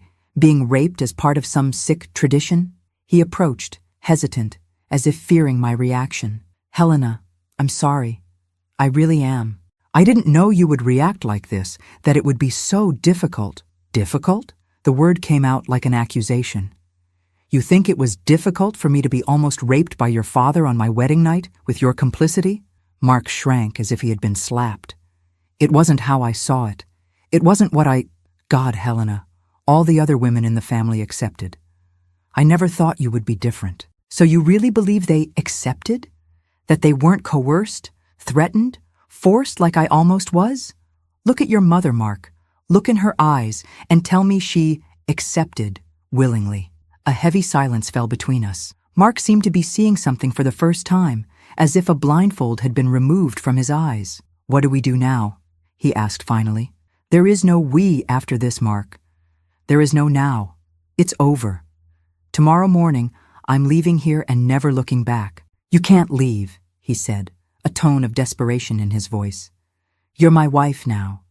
raped as part of some sick tradition?" He approached, hesitant, as if fearing my reaction. "Helena, I'm sorry. I really am. I didn't know you would react like this, that it would be so difficult." "Difficult?" The word came out like an accusation. "You think it was difficult for me to be almost raped by your father on my wedding night with your complicity?" Mark shrank as if he had been slapped. "It wasn't how I saw it. It wasn't what God, Helena, all the other women in the family accepted. I never thought you would be different." "So you really believe they accepted? That they weren't coerced, threatened, forced like I almost was? Look at your mother, Mark. Look in her eyes and tell me she accepted willingly." A heavy silence fell between us. Mark seemed to be seeing something for the first time, as if a blindfold had been removed from his eyes. "What do we do now?" he asked finally. "There is no we after this, Mark. There is no now. It's over. Tomorrow morning, I'm leaving here and never looking back." "You can't leave," he said, a tone of desperation in his voice. "You're my wife now,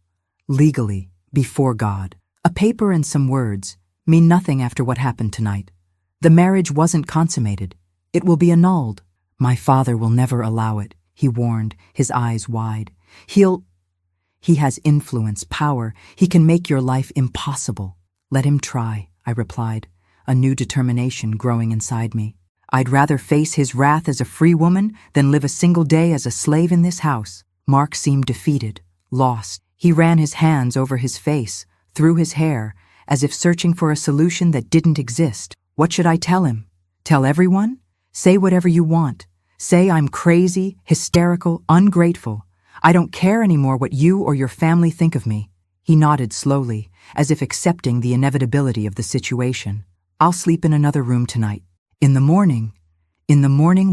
legally, before God. A paper and some words mean nothing after what happened tonight. The marriage wasn't consummated. It will be annulled." "My father will never allow it," he warned, his eyes wide. He has influence, power. He can make your life impossible." "Let him try," I replied, a new determination growing inside me. "I'd rather face his wrath as a free woman than live a single day as a slave in this house." Mark seemed defeated, lost. He ran his hands over his face, through his hair, as if searching for a solution that didn't exist. "What should I tell him? Tell everyone? Say whatever you want. Say I'm crazy, hysterical, ungrateful. I don't care anymore what you or your family think of me." He nodded slowly, as if accepting the inevitability of the situation. "I'll sleep in another room tonight. In the morning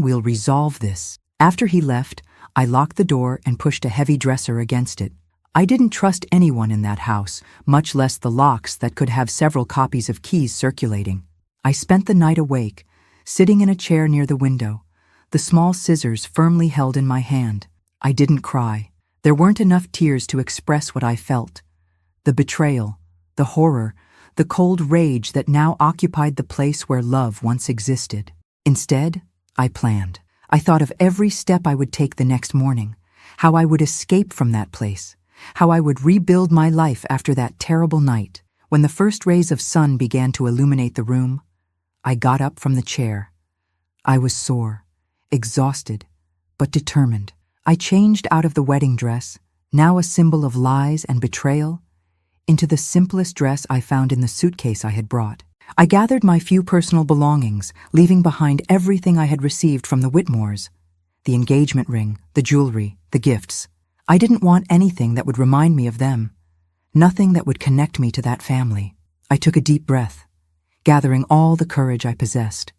we'll resolve this." After he left, I locked the door and pushed a heavy dresser against it. I didn't trust anyone in that house, much less the locks that could have several copies of keys circulating. I spent the night awake, sitting in a chair near the window, the small scissors firmly held in my hand. I didn't cry. There weren't enough tears to express what I felt. The betrayal, the horror, the cold rage that now occupied the place where love once existed. Instead, I planned. I thought of every step I would take the next morning, how I would escape from that place, how I would rebuild my life after that terrible night. When the first rays of sun began to illuminate the room, I got up from the chair. I was sore, exhausted, but determined. I changed out of the wedding dress, now a symbol of lies and betrayal, into the simplest dress I found in the suitcase I had brought. I gathered my few personal belongings, leaving behind everything I had received from the Whitmores: the engagement ring, the jewelry, the gifts. I didn't want anything that would remind me of them, nothing that would connect me to that family. I took a deep breath, gathering all the courage I possessed.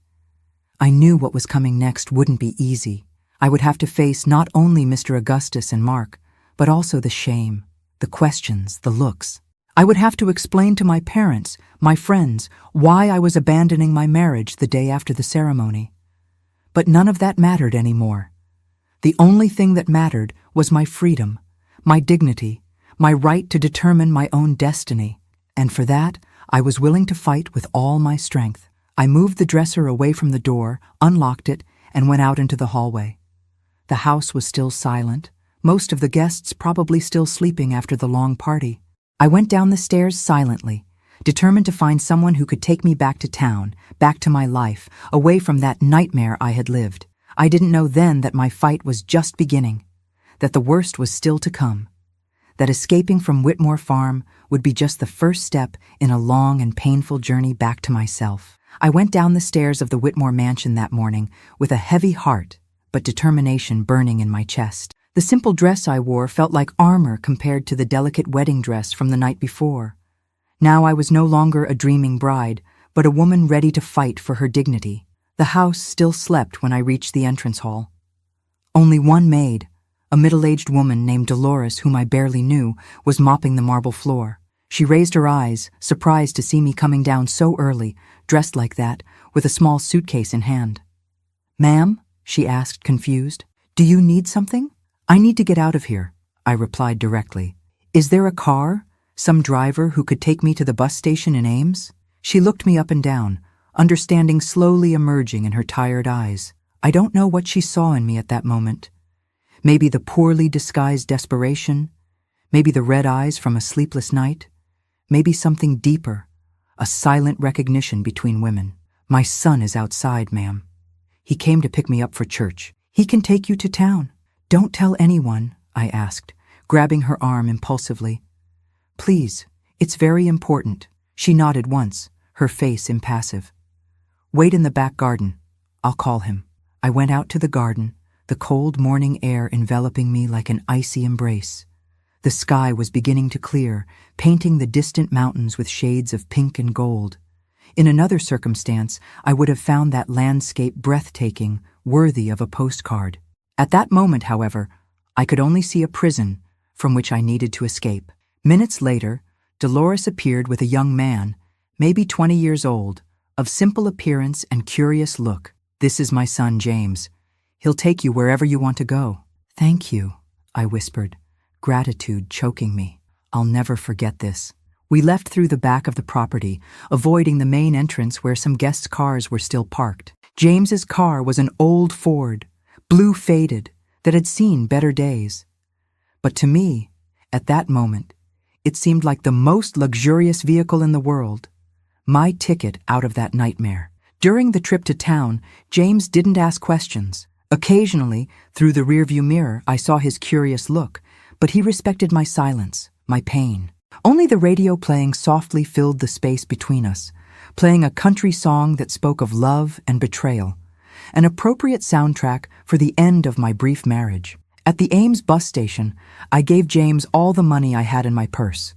I knew what was coming next wouldn't be easy. I would have to face not only Mr. Augustus and Mark, but also the shame, the questions, the looks. I would have to explain to my parents, my friends, why I was abandoning my marriage the day after the ceremony. But none of that mattered anymore. The only thing that mattered was my freedom, my dignity, my right to determine my own destiny. And for that, I was willing to fight with all my strength. I moved the dresser away from the door, unlocked it, and went out into the hallway. The house was still silent, most of the guests probably still sleeping after the long party. I went down the stairs silently, determined to find someone who could take me back to town, back to my life, away from that nightmare I had lived. I didn't know then that my fight was just beginning, that the worst was still to come, that escaping from Whitmore Farm would be just the first step in a long and painful journey back to myself. I went down the stairs of the Whitmore mansion that morning with a heavy heart, but determination burning in my chest. The simple dress I wore felt like armor compared to the delicate wedding dress from the night before. Now I was no longer a dreaming bride, but a woman ready to fight for her dignity. The house still slept when I reached the entrance hall. Only one maid, a middle-aged woman named Dolores whom I barely knew, was mopping the marble floor. She raised her eyes, surprised to see me coming down so early, dressed like that, with a small suitcase in hand. "Ma'am?" she asked, confused. "Do you need something?" "I need to get out of here," I replied directly. "Is there a car, some driver who could take me to the bus station in Ames?" She looked me up and down, understanding slowly emerging in her tired eyes. I don't know what she saw in me at that moment. Maybe the poorly disguised desperation, maybe the red eyes from a sleepless night, maybe something deeper, a silent recognition between women. "My son is outside, ma'am. He came to pick me up for church. He can take you to town." "Don't tell anyone," I asked, grabbing her arm impulsively. "Please, it's very important." She nodded once, her face impassive. "Wait in the back garden. I'll call him." I went out to the garden, the cold morning air enveloping me like an icy embrace. The sky was beginning to clear, painting the distant mountains with shades of pink and gold. In another circumstance, I would have found that landscape breathtaking, worthy of a postcard. At that moment, however, I could only see a prison from which I needed to escape. Minutes later, Dolores appeared with a young man, maybe 20 years old, of simple appearance and curious look. "This is my son, James. He'll take you wherever you want to go." "Thank you," I whispered, gratitude choking me. "I'll never forget this." We left through the back of the property, avoiding the main entrance where some guests' cars were still parked. James's car was an old Ford, blue faded, that had seen better days. But to me, at that moment, it seemed like the most luxurious vehicle in the world, my ticket out of that nightmare. During the trip to town, James didn't ask questions. Occasionally, through the rearview mirror, I saw his curious look, but he respected my silence, my pain. Only the radio playing softly filled the space between us, playing a country song that spoke of love and betrayal, an appropriate soundtrack for the end of my brief marriage. At the Ames bus station, I gave James all the money I had in my purse.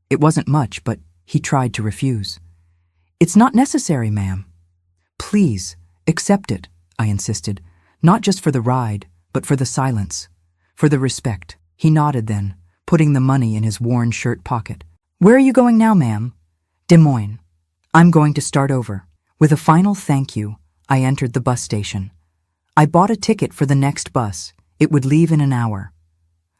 It wasn't much, but he tried to refuse. "It's not necessary, ma'am." "Please, accept it," I insisted, "not just for the ride, but for the silence, for the respect." He nodded then, putting the money in his worn shirt pocket. "Where are you going now, ma'am?" "Des Moines. I'm going to start over." With a final thank you, I entered the bus station. I bought a ticket for the next bus. It would leave in an hour.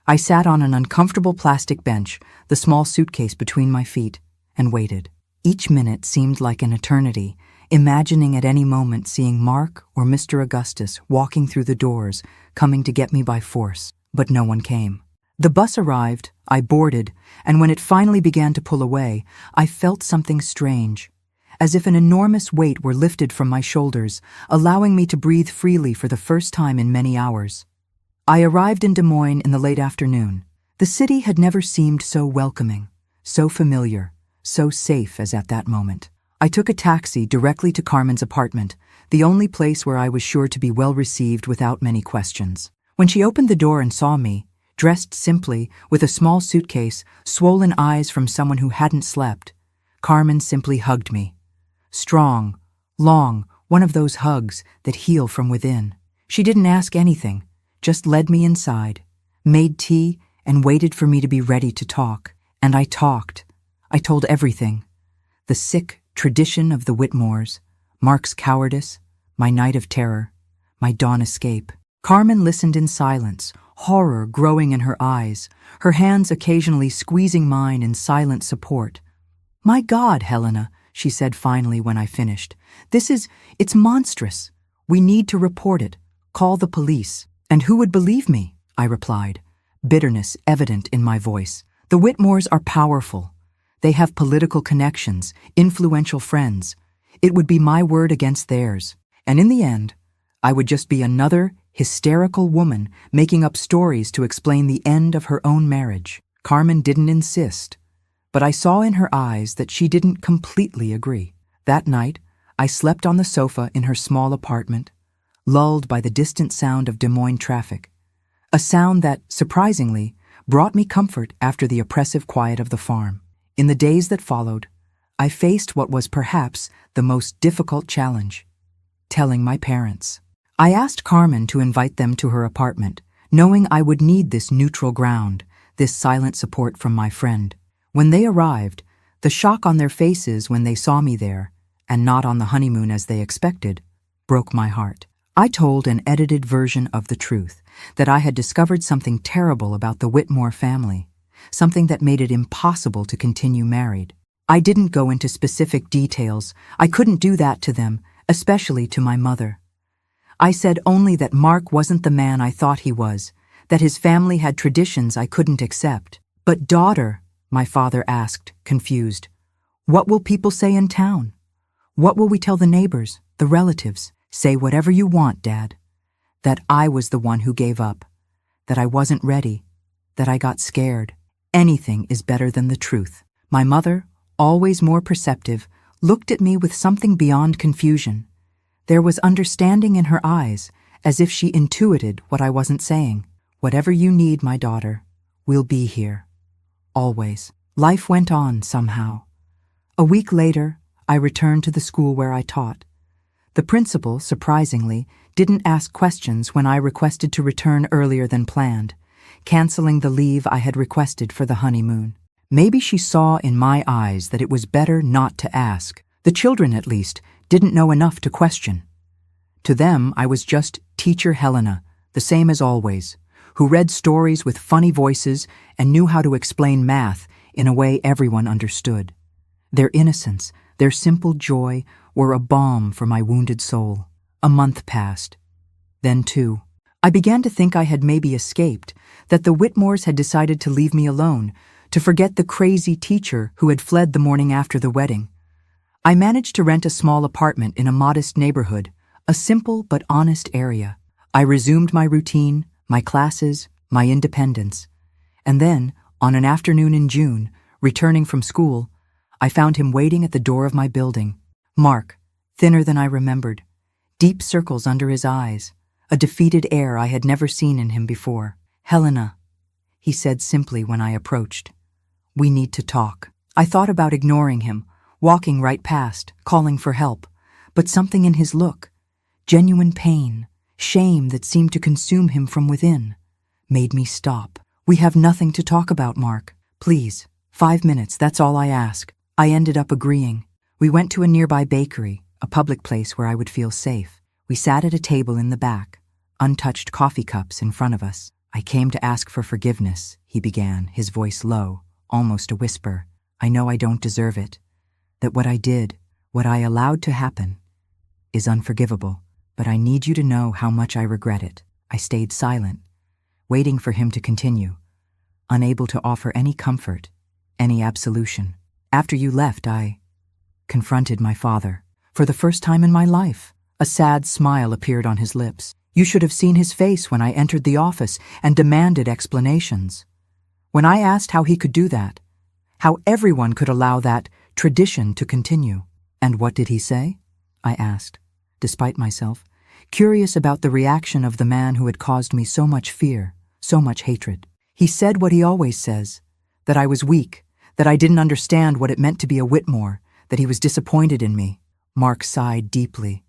I sat on an uncomfortable plastic bench, the small suitcase between my feet, and waited. Each minute seemed like an eternity, imagining at any moment seeing Mark or Mr. Augustus walking through the doors, coming to get me by force. But no one came. The bus arrived, I boarded, and when it finally began to pull away, I felt something strange, as if an enormous weight were lifted from my shoulders, allowing me to breathe freely for the first time in many hours. I arrived in Des Moines in the late afternoon. The city had never seemed so welcoming, so familiar, so safe as at that moment. I took a taxi directly to Carmen's apartment, the only place where I was sure to be well received without many questions. When she opened the door and saw me, dressed simply, with a small suitcase, swollen eyes from someone who hadn't slept, Carmen simply hugged me. Strong, long, one of those hugs that heal from within. She didn't ask anything, just led me inside, made tea, and waited for me to be ready to talk. And I talked. I told everything. The sick tradition of the Whitmores, Mark's cowardice, my night of terror, my dawn escape. Carmen listened in silence, horror growing in her eyes, her hands occasionally squeezing mine in silent support. "My God, Helena," she said finally when I finished. It's monstrous. We need to report it. Call the police." "And who would believe me?" I replied, bitterness evident in my voice. "The Whitmores are powerful. They have political connections, influential friends. It would be my word against theirs. And in the end, I would just be another hysterical woman making up stories to explain the end of her own marriage." Carmen didn't insist, but I saw in her eyes that she didn't completely agree. That night, I slept on the sofa in her small apartment, lulled by the distant sound of Des Moines traffic, a sound that, surprisingly, brought me comfort after the oppressive quiet of the farm. In the days that followed, I faced what was perhaps the most difficult challenge: telling my parents. I asked Carmen to invite them to her apartment, knowing I would need this neutral ground, this silent support from my friend. When they arrived, the shock on their faces when they saw me there, and not on the honeymoon as they expected, broke my heart. I told an edited version of the truth, that I had discovered something terrible about the Whitmore family, something that made it impossible to continue married. I didn't go into specific details. I couldn't do that to them, especially to my mother. I said only that Mark wasn't the man I thought he was, that his family had traditions I couldn't accept. "But daughter," my father asked, confused, "what will people say in town? What will we tell the neighbors, the relatives?" "Say whatever you want, Dad. That I was the one who gave up, that I wasn't ready, that I got scared. Anything is better than the truth." My mother, always more perceptive, looked at me with something beyond confusion. There was understanding in her eyes, as if she intuited what I wasn't saying. "Whatever you need, my daughter, we'll be here. Always." Life went on somehow. A week later, I returned to the school where I taught. The principal, surprisingly, didn't ask questions when I requested to return earlier than planned, canceling the leave I had requested for the honeymoon. Maybe she saw in my eyes that it was better not to ask. The children, at least, didn't know enough to question. To them, I was just Teacher Helena, the same as always, who read stories with funny voices and knew how to explain math in a way everyone understood. Their innocence, their simple joy, were a balm for my wounded soul. A month passed. Then 2. I began to think I had maybe escaped, that the Whitmores had decided to leave me alone, to forget the crazy teacher who had fled the morning after the wedding. I managed to rent a small apartment in a modest neighborhood, a simple but honest area. I resumed my routine, my classes, my independence. And then, on an afternoon in June, returning from school, I found him waiting at the door of my building. Mark, thinner than I remembered, deep circles under his eyes, a defeated air I had never seen in him before. "Helena," he said simply when I approached, "we need to talk." I thought about ignoring him, walking right past, calling for help, but something in his look, genuine pain, shame that seemed to consume him from within, made me stop. We have nothing to talk about, Mark. Please, 5 minutes, that's all I ask. I ended up agreeing. We went to a nearby bakery, a public place where I would feel safe. We sat at a table in the back, untouched coffee cups in front of us. I came to ask for forgiveness, he began, his voice low, almost a whisper. I know I don't deserve it. That what I did, what I allowed to happen, is unforgivable, but I need you to know how much I regret it. I stayed silent, waiting for him to continue, unable to offer any comfort, any absolution. After you left, I confronted my father. For the first time in my life, a sad smile appeared on his lips. You should have seen his face when I entered the office and demanded explanations. When I asked how he could do that, how everyone could allow that tradition to continue. And what did he say? I asked, despite myself, curious about the reaction of the man who had caused me so much fear, so much hatred. He said what he always says, that I was weak, that I didn't understand what it meant to be a Whitmore, that he was disappointed in me. Mark sighed deeply.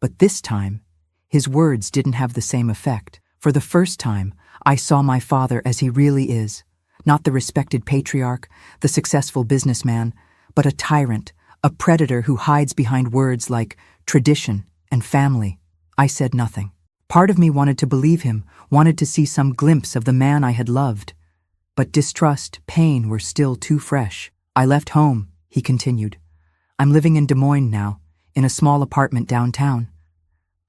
But this time, his words didn't have the same effect. For the first time, I saw my father as he really is, not the respected patriarch, the successful businessman, but a tyrant, a predator who hides behind words like tradition and family. I said nothing. Part of me wanted to believe him, wanted to see some glimpse of the man I had loved. But distrust, pain were still too fresh. I left home, he continued. I'm living in Des Moines now, in a small apartment downtown.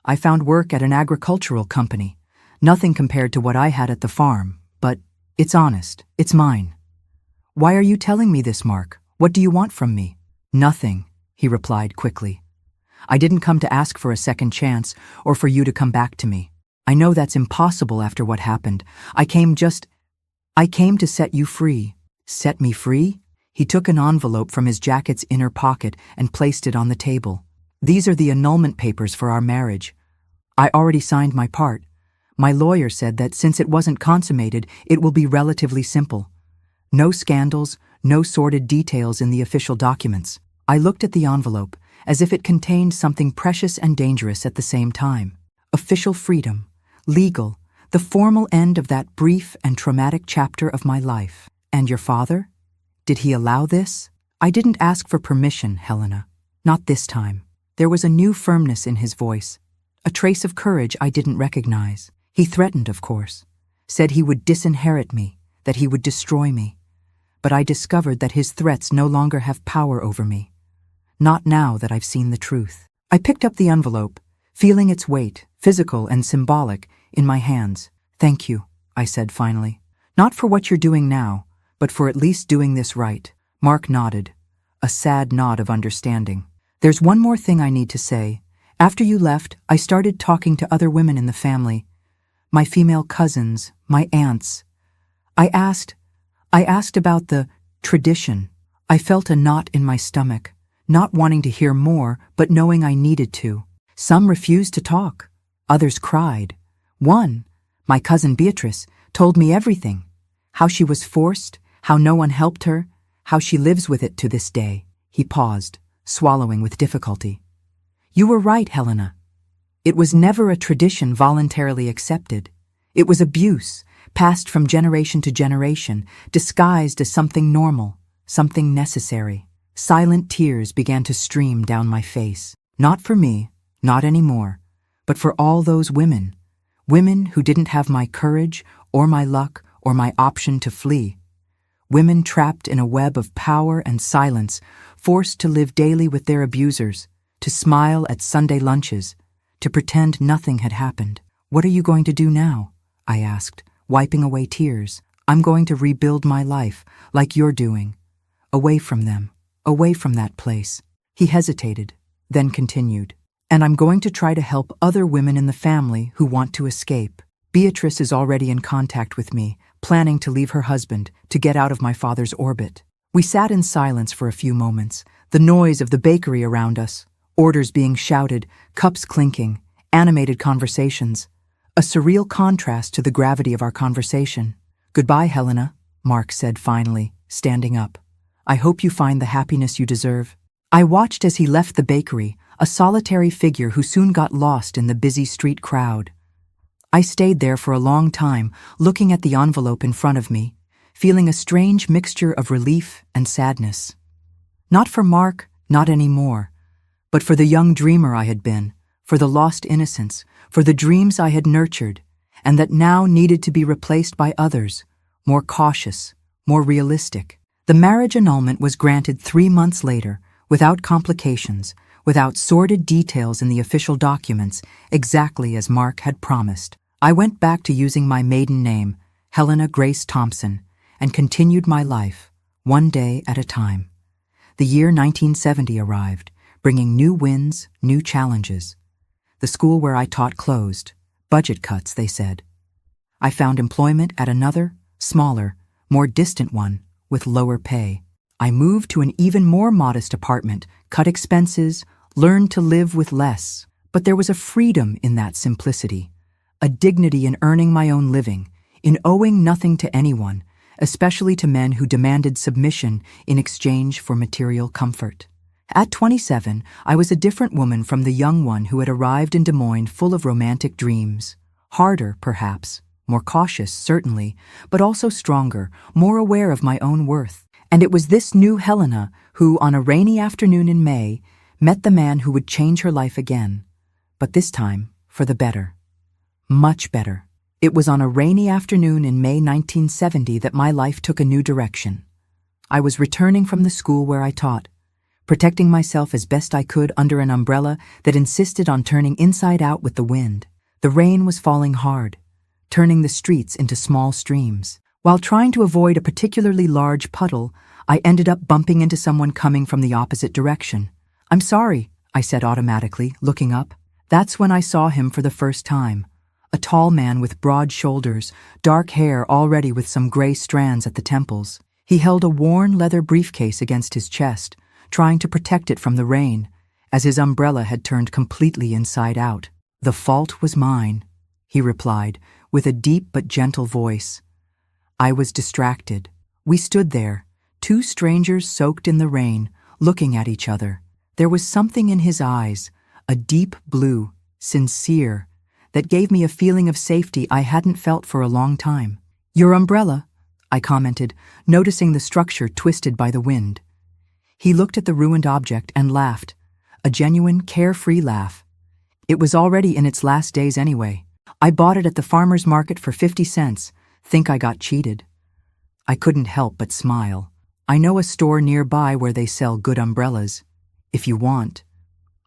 I found work at an agricultural company. Nothing compared to what I had at the farm, but it's honest, it's mine. Why are you telling me this, Mark? What do you want from me? Nothing, he replied quickly. I didn't come to ask for a second chance or for you to come back to me. I know that's impossible after what happened. I came to set you free. Set me free? He took an envelope from his jacket's inner pocket and placed it on the table. These are the annulment papers for our marriage. I already signed my part. My lawyer said that since it wasn't consummated, it will be relatively simple. No scandals, no sordid details in the official documents. I looked at the envelope, as if it contained something precious and dangerous at the same time. Official freedom, legal, the formal end of that brief and traumatic chapter of my life. And your father? Did he allow this? I didn't ask for permission, Helena. Not this time. There was a new firmness in his voice, a trace of courage I didn't recognize. He threatened, of course, said he would disinherit me, that he would destroy me. But I discovered that his threats no longer have power over me. Not now that I've seen the truth. I picked up the envelope, feeling its weight, physical and symbolic, in my hands. Thank you, I said finally. Not for what you're doing now, but for at least doing this right. Mark nodded, a sad nod of understanding. There's one more thing I need to say. After you left, I started talking to other women in the family. My female cousins, my aunts. I asked about the tradition. I felt a knot in my stomach, not wanting to hear more, but knowing I needed to. Some refused to talk. Others cried. One, my cousin Beatrice, told me everything. How she was forced, how no one helped her, how she lives with it to this day. He paused, swallowing with difficulty. You were right, Helena. It was never a tradition voluntarily accepted. It was abuse, passed from generation to generation, disguised as something normal, something necessary. Silent tears began to stream down my face. Not for me, not anymore, but for all those women. Women who didn't have my courage, or my luck, or my option to flee. Women trapped in a web of power and silence, forced to live daily with their abusers, to smile at Sunday lunches, to pretend nothing had happened. What are you going to do now? I asked, wiping away tears. I'm going to rebuild my life, like you're doing. Away from them, away from that place. He hesitated, then continued. And I'm going to try to help other women in the family who want to escape. Beatrice is already in contact with me, planning to leave her husband, to get out of my father's orbit. We sat in silence for a few moments, the noise of the bakery around us, orders being shouted, cups clinking, animated conversations. A surreal contrast to the gravity of our conversation. Goodbye, Helena, Mark said finally, standing up. I hope you find the happiness you deserve." I watched as he left the bakery, a solitary figure who soon got lost in the busy street crowd. I stayed there for a long time, looking at the envelope in front of me, feeling a strange mixture of relief and sadness. Not for Mark, not anymore, but for the young dreamer I had been, for the lost innocence, for the dreams I had nurtured, and that now needed to be replaced by others, more cautious, more realistic. The marriage annulment was granted 3 months later, without complications, without sordid details in the official documents, exactly as Mark had promised. I went back to using my maiden name, Helena Grace Thompson, and continued my life, one day at a time. The year 1970 arrived, bringing new wins, new challenges. The school where I taught closed. Budget cuts, they said. I found employment at another, smaller, more distant one, with lower pay. I moved to an even more modest apartment, cut expenses, learned to live with less. But there was a freedom in that simplicity, a dignity in earning my own living, in owing nothing to anyone, especially to men who demanded submission in exchange for material comfort. At 27, I was a different woman from the young one who had arrived in Des Moines full of romantic dreams. Harder, perhaps, more cautious, certainly, but also stronger, more aware of my own worth. And it was this new Helena who, on a rainy afternoon in May, met the man who would change her life again, but this time for the better. Much better. It was on a rainy afternoon in May 1970 that my life took a new direction. I was returning from the school where I taught, protecting myself as best I could under an umbrella that insisted on turning inside out with the wind. The rain was falling hard, turning the streets into small streams. While trying to avoid a particularly large puddle, I ended up bumping into someone coming from the opposite direction. "I'm sorry," I said automatically, looking up. That's when I saw him for the first time. A tall man with broad shoulders, dark hair already with some gray strands at the temples. He held a worn leather briefcase against his chest, trying to protect it from the rain, as his umbrella had turned completely inside out. "The fault was mine," he replied, with a deep but gentle voice. I was distracted. We stood there, two strangers soaked in the rain, looking at each other. There was something in his eyes, a deep blue, sincere, that gave me a feeling of safety I hadn't felt for a long time. "Your umbrella," I commented, noticing the structure twisted by the wind. He looked at the ruined object and laughed, a genuine, carefree laugh. It was already in its last days anyway. "I bought it at the farmer's market for 50 cents. Think I got cheated." I couldn't help but smile. "I know a store nearby where they sell good umbrellas. If you want."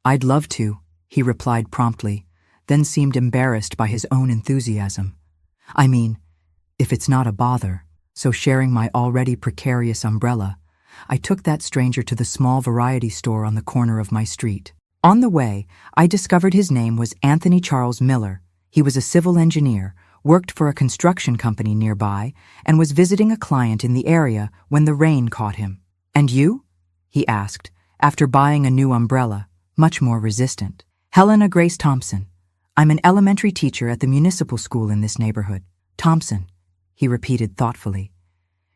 "I'd love to," he replied promptly, then seemed embarrassed by his own enthusiasm. "I mean, if it's not a bother." So sharing my already precarious umbrella, I took that stranger to the small variety store on the corner of my street. On the way, I discovered his name was Anthony Charles Miller. He was a civil engineer, worked for a construction company nearby, and was visiting a client in the area when the rain caught him. "And you?" he asked, after buying a new umbrella, much more resistant. "Helena Grace Thompson. I'm an elementary teacher at the municipal school in this neighborhood." "Thompson," he repeated thoughtfully.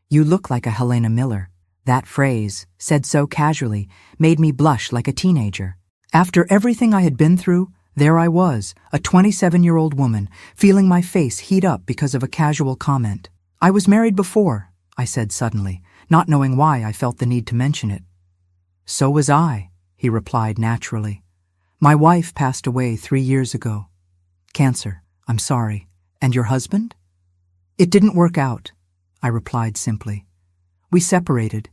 "You look like a Helena Miller." That phrase, said so casually, made me blush like a teenager. After everything I had been through, there I was, a 27-year-old woman, feeling my face heat up because of a casual comment. "I was married before," I said suddenly, not knowing why I felt the need to mention it. "So was I," he replied naturally. "My wife passed away 3 years ago. Cancer. I'm sorry. And your husband?" "It didn't work out," I replied simply. "We separated.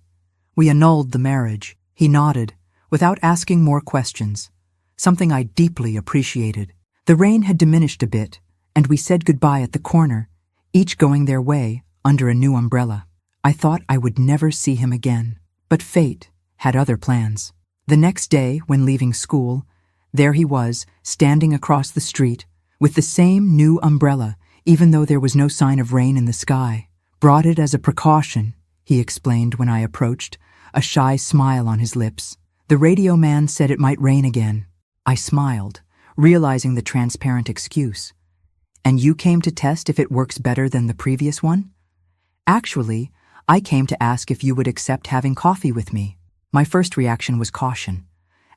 We annulled the marriage." He nodded, without asking more questions, something I deeply appreciated. The rain had diminished a bit, and we said goodbye at the corner, each going their way under a new umbrella. I thought I would never see him again, but fate had other plans. The next day, when leaving school, there he was, standing across the street, with the same new umbrella, even though there was no sign of rain in the sky. "Brought it as a precaution," he explained when I approached, a shy smile on his lips. "The radio man said it might rain again." I smiled, realizing the transparent excuse. "And you came to test if it works better than the previous one?" "Actually, I came to ask if you would accept having coffee with me." My first reaction was caution.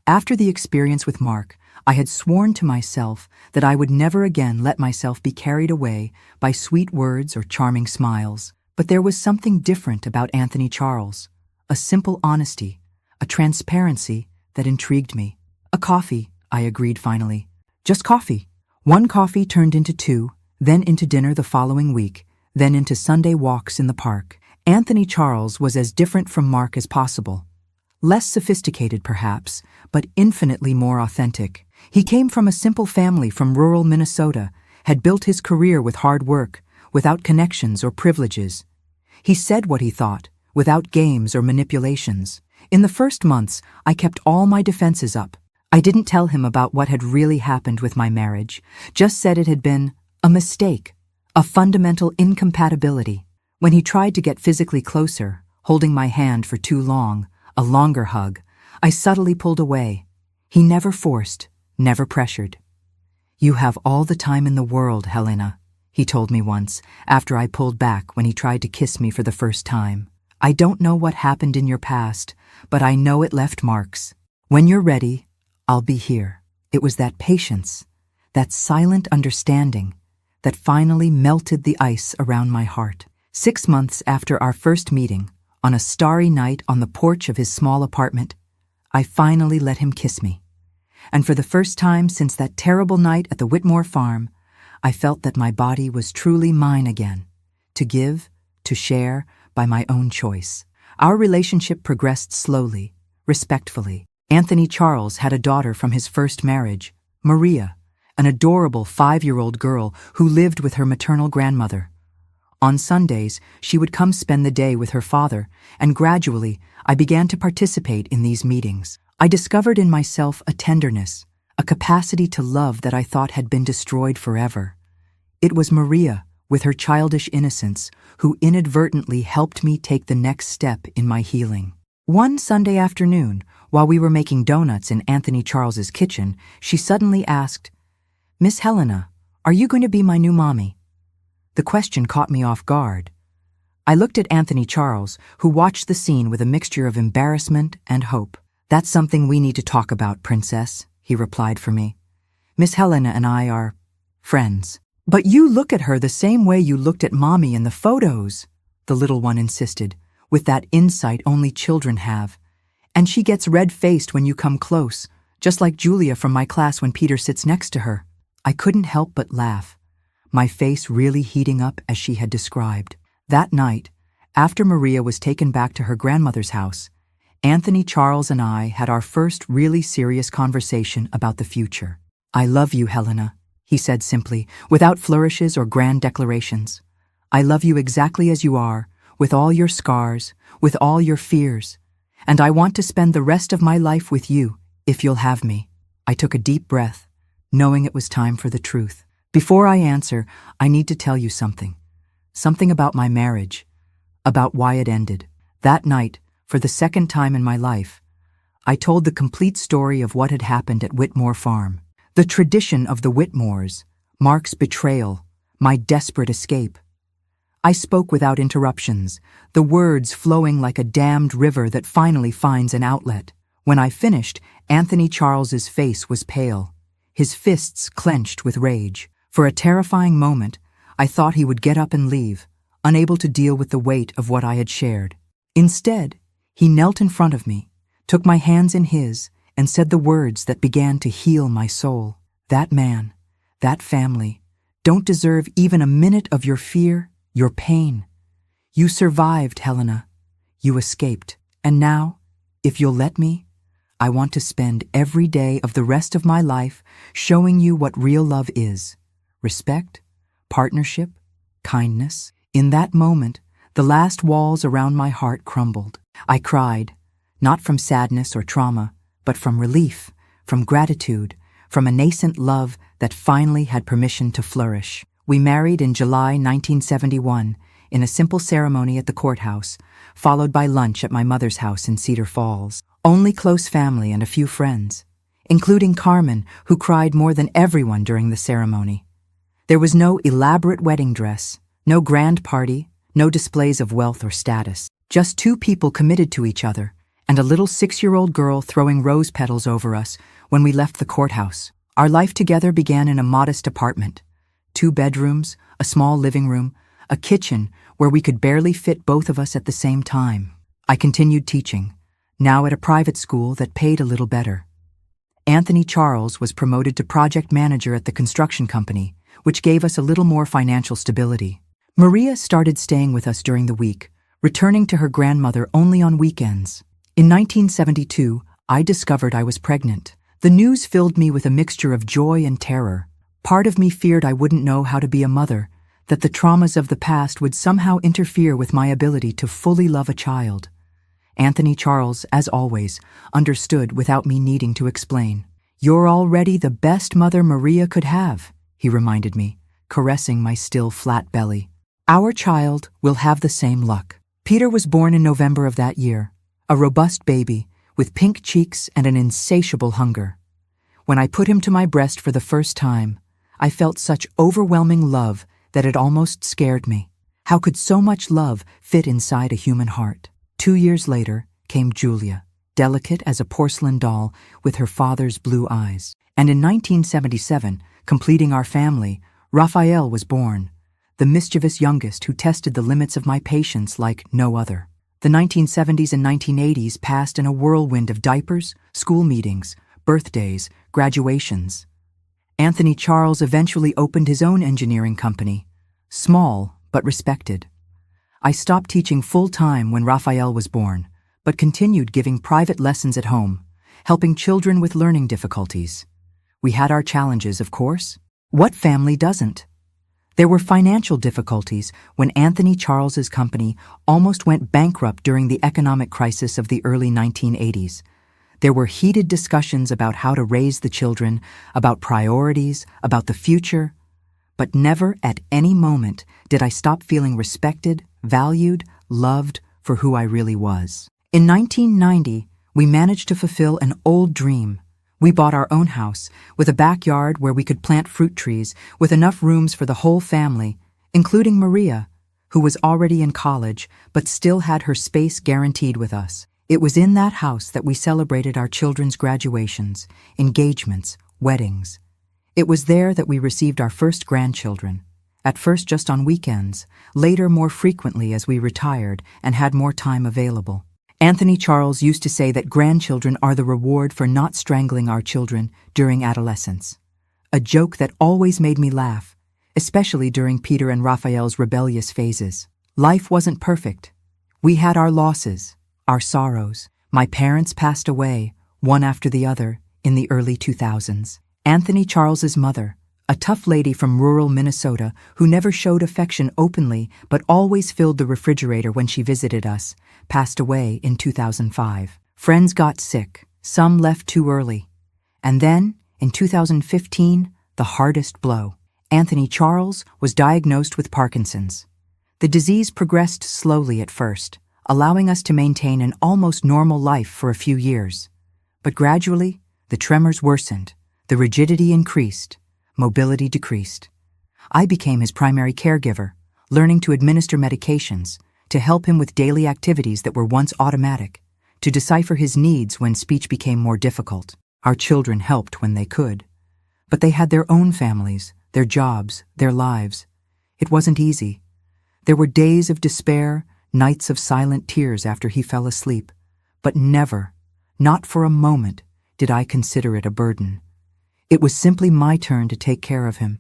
After the experience with Mark, I had sworn to myself that I would never again let myself be carried away by sweet words or charming smiles. But there was something different about Anthony Charles, a simple honesty, a transparency that intrigued me. "A coffee," I agreed finally. "Just coffee." One coffee turned into two, then into dinner the following week, then into Sunday walks in the park. Anthony Charles was as different from Mark as possible. Less sophisticated, perhaps, but infinitely more authentic. He came from a simple family from rural Minnesota, had built his career with hard work, without connections or privileges. He said what he thought, without games or manipulations. In the first months, I kept all my defenses up. I didn't tell him about what had really happened with my marriage, just said it had been a mistake, a fundamental incompatibility. When he tried to get physically closer, holding my hand for too long, a longer hug, I subtly pulled away. He never forced, never pressured. "You have all the time in the world, Helena," he told me once, after I pulled back when he tried to kiss me for the first time. "I don't know what happened in your past, but I know it left marks. When you're ready, I'll be here." It was that patience, that silent understanding, that finally melted the ice around my heart. 6 months after our first meeting, on a starry night on the porch of his small apartment, I finally let him kiss me. And for the first time since that terrible night at the Whitmore farm, I felt that my body was truly mine again, to give, to share, by my own choice. Our relationship progressed slowly, respectfully. Anthony Charles had a daughter from his first marriage, Maria, an adorable 5-year-old girl who lived with her maternal grandmother. On Sundays, she would come spend the day with her father, and gradually, I began to participate in these meetings. I discovered in myself a tenderness, a capacity to love that I thought had been destroyed forever. It was Maria, with her childish innocence, who inadvertently helped me take the next step in my healing. One Sunday afternoon, while we were making donuts in Anthony Charles's kitchen, she suddenly asked, "Miss Helena, are you going to be my new mommy?" The question caught me off guard. I looked at Anthony Charles, who watched the scene with a mixture of embarrassment and hope. "That's something we need to talk about, Princess," he replied for me. "Miss Helena and I are friends." "But you look at her the same way you looked at Mommy in the photos," the little one insisted, with that insight only children have. "And she gets red-faced when you come close, just like Julia from my class when Peter sits next to her." I couldn't help but laugh, my face really heating up as she had described. That night, after Maria was taken back to her grandmother's house, Anthony Charles and I had our first really serious conversation about the future. "I love you, Helena," he said simply, without flourishes or grand declarations. "I love you exactly as you are, with all your scars, with all your fears. And I want to spend the rest of my life with you, if you'll have me." I took a deep breath, knowing it was time for the truth. "Before I answer, I need to tell you something. Something about my marriage, about why it ended." That night, for the second time in my life, I told the complete story of what had happened at Whitmore Farm. The tradition of the Whitmores, Mark's betrayal, my desperate escape. I spoke without interruptions, the words flowing like a dammed river that finally finds an outlet. When I finished, Anthony Charles's face was pale, his fists clenched with rage. For a terrifying moment, I thought he would get up and leave, unable to deal with the weight of what I had shared. Instead, he knelt in front of me, took my hands in his, and said the words that began to heal my soul. "That man, that family, don't deserve even a minute of your fear, your pain. You survived, Helena. You escaped. And now, if you'll let me, I want to spend every day of the rest of my life showing you what real love is. Respect, partnership, kindness." In that moment, the last walls around my heart crumbled. I cried, not from sadness or trauma, but from relief, from gratitude, from a nascent love that finally had permission to flourish. We married in July 1971 in a simple ceremony at the courthouse, followed by lunch at my mother's house in Cedar Falls. Only close family and a few friends, including Carmen, who cried more than everyone during the ceremony. There was no elaborate wedding dress, no grand party, no displays of wealth or status. Just two people committed to each other, and a little 6-year-old girl throwing rose petals over us when we left the courthouse. Our life together began in a modest apartment. 2 bedrooms, a small living room, a kitchen where we could barely fit both of us at the same time. I continued teaching, now at a private school that paid a little better. Anthony Charles was promoted to project manager at the construction company, which gave us a little more financial stability. Maria started staying with us during the week, returning to her grandmother only on weekends. In 1972, I discovered I was pregnant. The news filled me with a mixture of joy and terror. Part of me feared I wouldn't know how to be a mother, that the traumas of the past would somehow interfere with my ability to fully love a child. Anthony Charles, as always, understood without me needing to explain. "You're already the best mother Maria could have," he reminded me, caressing my still flat belly. "Our child will have the same luck." Peter was born in November of that year, a robust baby with pink cheeks and an insatiable hunger. When I put him to my breast for the first time, I felt such overwhelming love that it almost scared me. How could so much love fit inside a human heart? 2 years later came Julia, delicate as a porcelain doll with her father's blue eyes. And in 1977, completing our family, Raphael was born, the mischievous youngest who tested the limits of my patience like no other. The 1970s and 1980s passed in a whirlwind of diapers, school meetings, birthdays, graduations. Anthony Charles eventually opened his own engineering company, small but respected. I stopped teaching full-time when Raphael was born, but continued giving private lessons at home, helping children with learning difficulties. We had our challenges, of course. What family doesn't? There were financial difficulties when Anthony Charles's company almost went bankrupt during the economic crisis of the early 1980s. There were heated discussions about how to raise the children, about priorities, about the future. But never at any moment did I stop feeling respected, valued, loved for who I really was. In 1990, we managed to fulfill an old dream. We bought our own house, with a backyard where we could plant fruit trees, with enough rooms for the whole family, including Maria, who was already in college but still had her space guaranteed with us. It was in that house that we celebrated our children's graduations, engagements, weddings. It was there that we received our first grandchildren, at first just on weekends, later more frequently as we retired and had more time available. Anthony Charles used to say that grandchildren are the reward for not strangling our children during adolescence, a joke that always made me laugh, especially during Peter and Raphael's rebellious phases. Life wasn't perfect. We had our losses, our sorrows. My parents passed away, one after the other, in the early 2000s. Anthony Charles's mother, a tough lady from rural Minnesota who never showed affection openly but always filled the refrigerator when she visited us, passed away in 2005. Friends got sick, some left too early. And then, in 2015, the hardest blow. Anthony Charles was diagnosed with Parkinson's. The disease progressed slowly at first, allowing us to maintain an almost normal life for a few years. But gradually, the tremors worsened, the rigidity increased, mobility decreased. I became his primary caregiver, learning to administer medications, to help him with daily activities that were once automatic, to decipher his needs when speech became more difficult. Our children helped when they could. But they had their own families, their jobs, their lives. It wasn't easy. There were days of despair, nights of silent tears after he fell asleep. But never, not for a moment, did I consider it a burden. It was simply my turn to take care of him,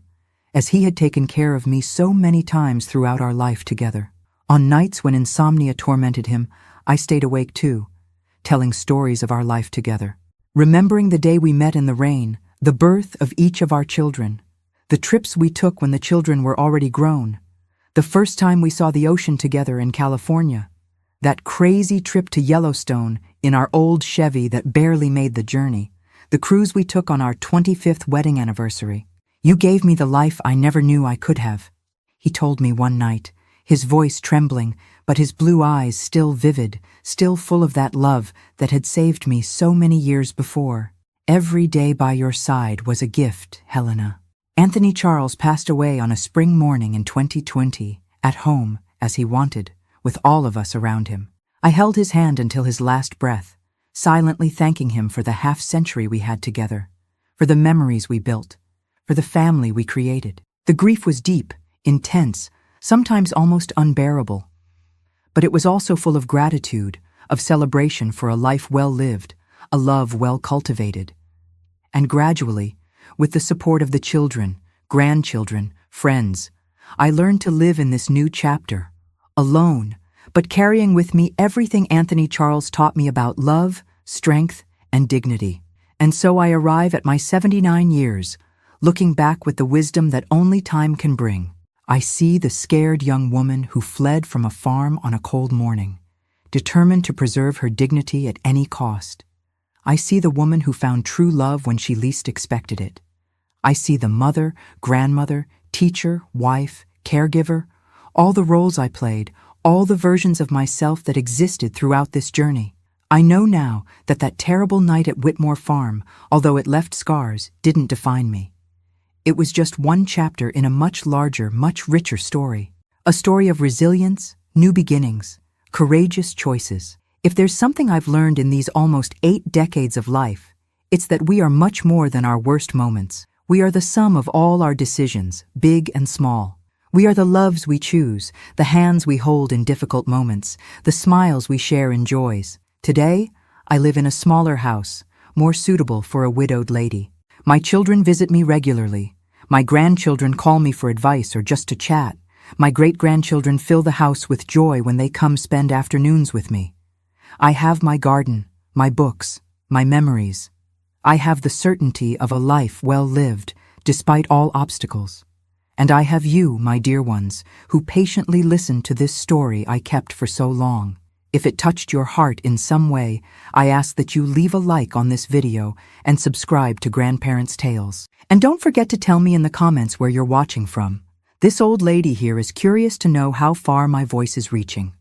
as he had taken care of me so many times throughout our life together. On nights when insomnia tormented him, I stayed awake too, telling stories of our life together. Remembering the day we met in the rain, the birth of each of our children, the trips we took when the children were already grown, the first time we saw the ocean together in California, that crazy trip to Yellowstone in our old Chevy that barely made the journey, the cruise we took on our 25th wedding anniversary. "You gave me the life I never knew I could have," he told me one night, his voice trembling, but his blue eyes still vivid, still full of that love that had saved me so many years before. "Every day by your side was a gift, Helena." Anthony Charles passed away on a spring morning in 2020, at home, as he wanted, with all of us around him. I held his hand until his last breath, silently thanking him for the half-century we had together, for the memories we built, for the family we created. The grief was deep, intense, sometimes almost unbearable. But it was also full of gratitude, of celebration for a life well lived, a love well cultivated. And gradually, with the support of the children, grandchildren, friends, I learned to live in this new chapter, alone, but carrying with me everything Anthony Charles taught me about love, strength, and dignity. And so I arrive at my 79 years, looking back with the wisdom that only time can bring. I see the scared young woman who fled from a farm on a cold morning, determined to preserve her dignity at any cost. I see the woman who found true love when she least expected it. I see the mother, grandmother, teacher, wife, caregiver, all the roles I played, all the versions of myself that existed throughout this journey. I know now that that terrible night at Whitmore Farm, although it left scars, didn't define me. It was just one chapter in a much larger, much richer story. A story of resilience, new beginnings, courageous choices. If there's something I've learned in these almost 8 decades of life, it's that we are much more than our worst moments. We are the sum of all our decisions, big and small. We are the loves we choose, the hands we hold in difficult moments, the smiles we share in joys. Today, I live in a smaller house, more suitable for a widowed lady. My children visit me regularly. My grandchildren call me for advice or just to chat. My great-grandchildren fill the house with joy when they come spend afternoons with me. I have my garden, my books, my memories. I have the certainty of a life well lived, despite all obstacles. And I have you, my dear ones, who patiently listened to this story I kept for so long. If it touched your heart in some way, I ask that you leave a like on this video and subscribe to Grandparents' Tales. And don't forget to tell me in the comments where you're watching from. This old lady here is curious to know how far my voice is reaching.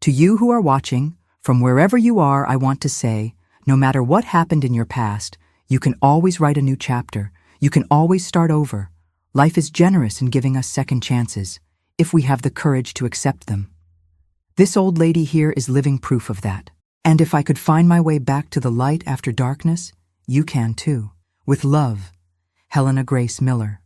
To you who are watching, from wherever you are, I want to say, no matter what happened in your past, you can always write a new chapter. You can always start over. Life is generous in giving us second chances, if we have the courage to accept them. This old lady here is living proof of that. And if I could find my way back to the light after darkness, you can too. With love, Helena Grace Miller.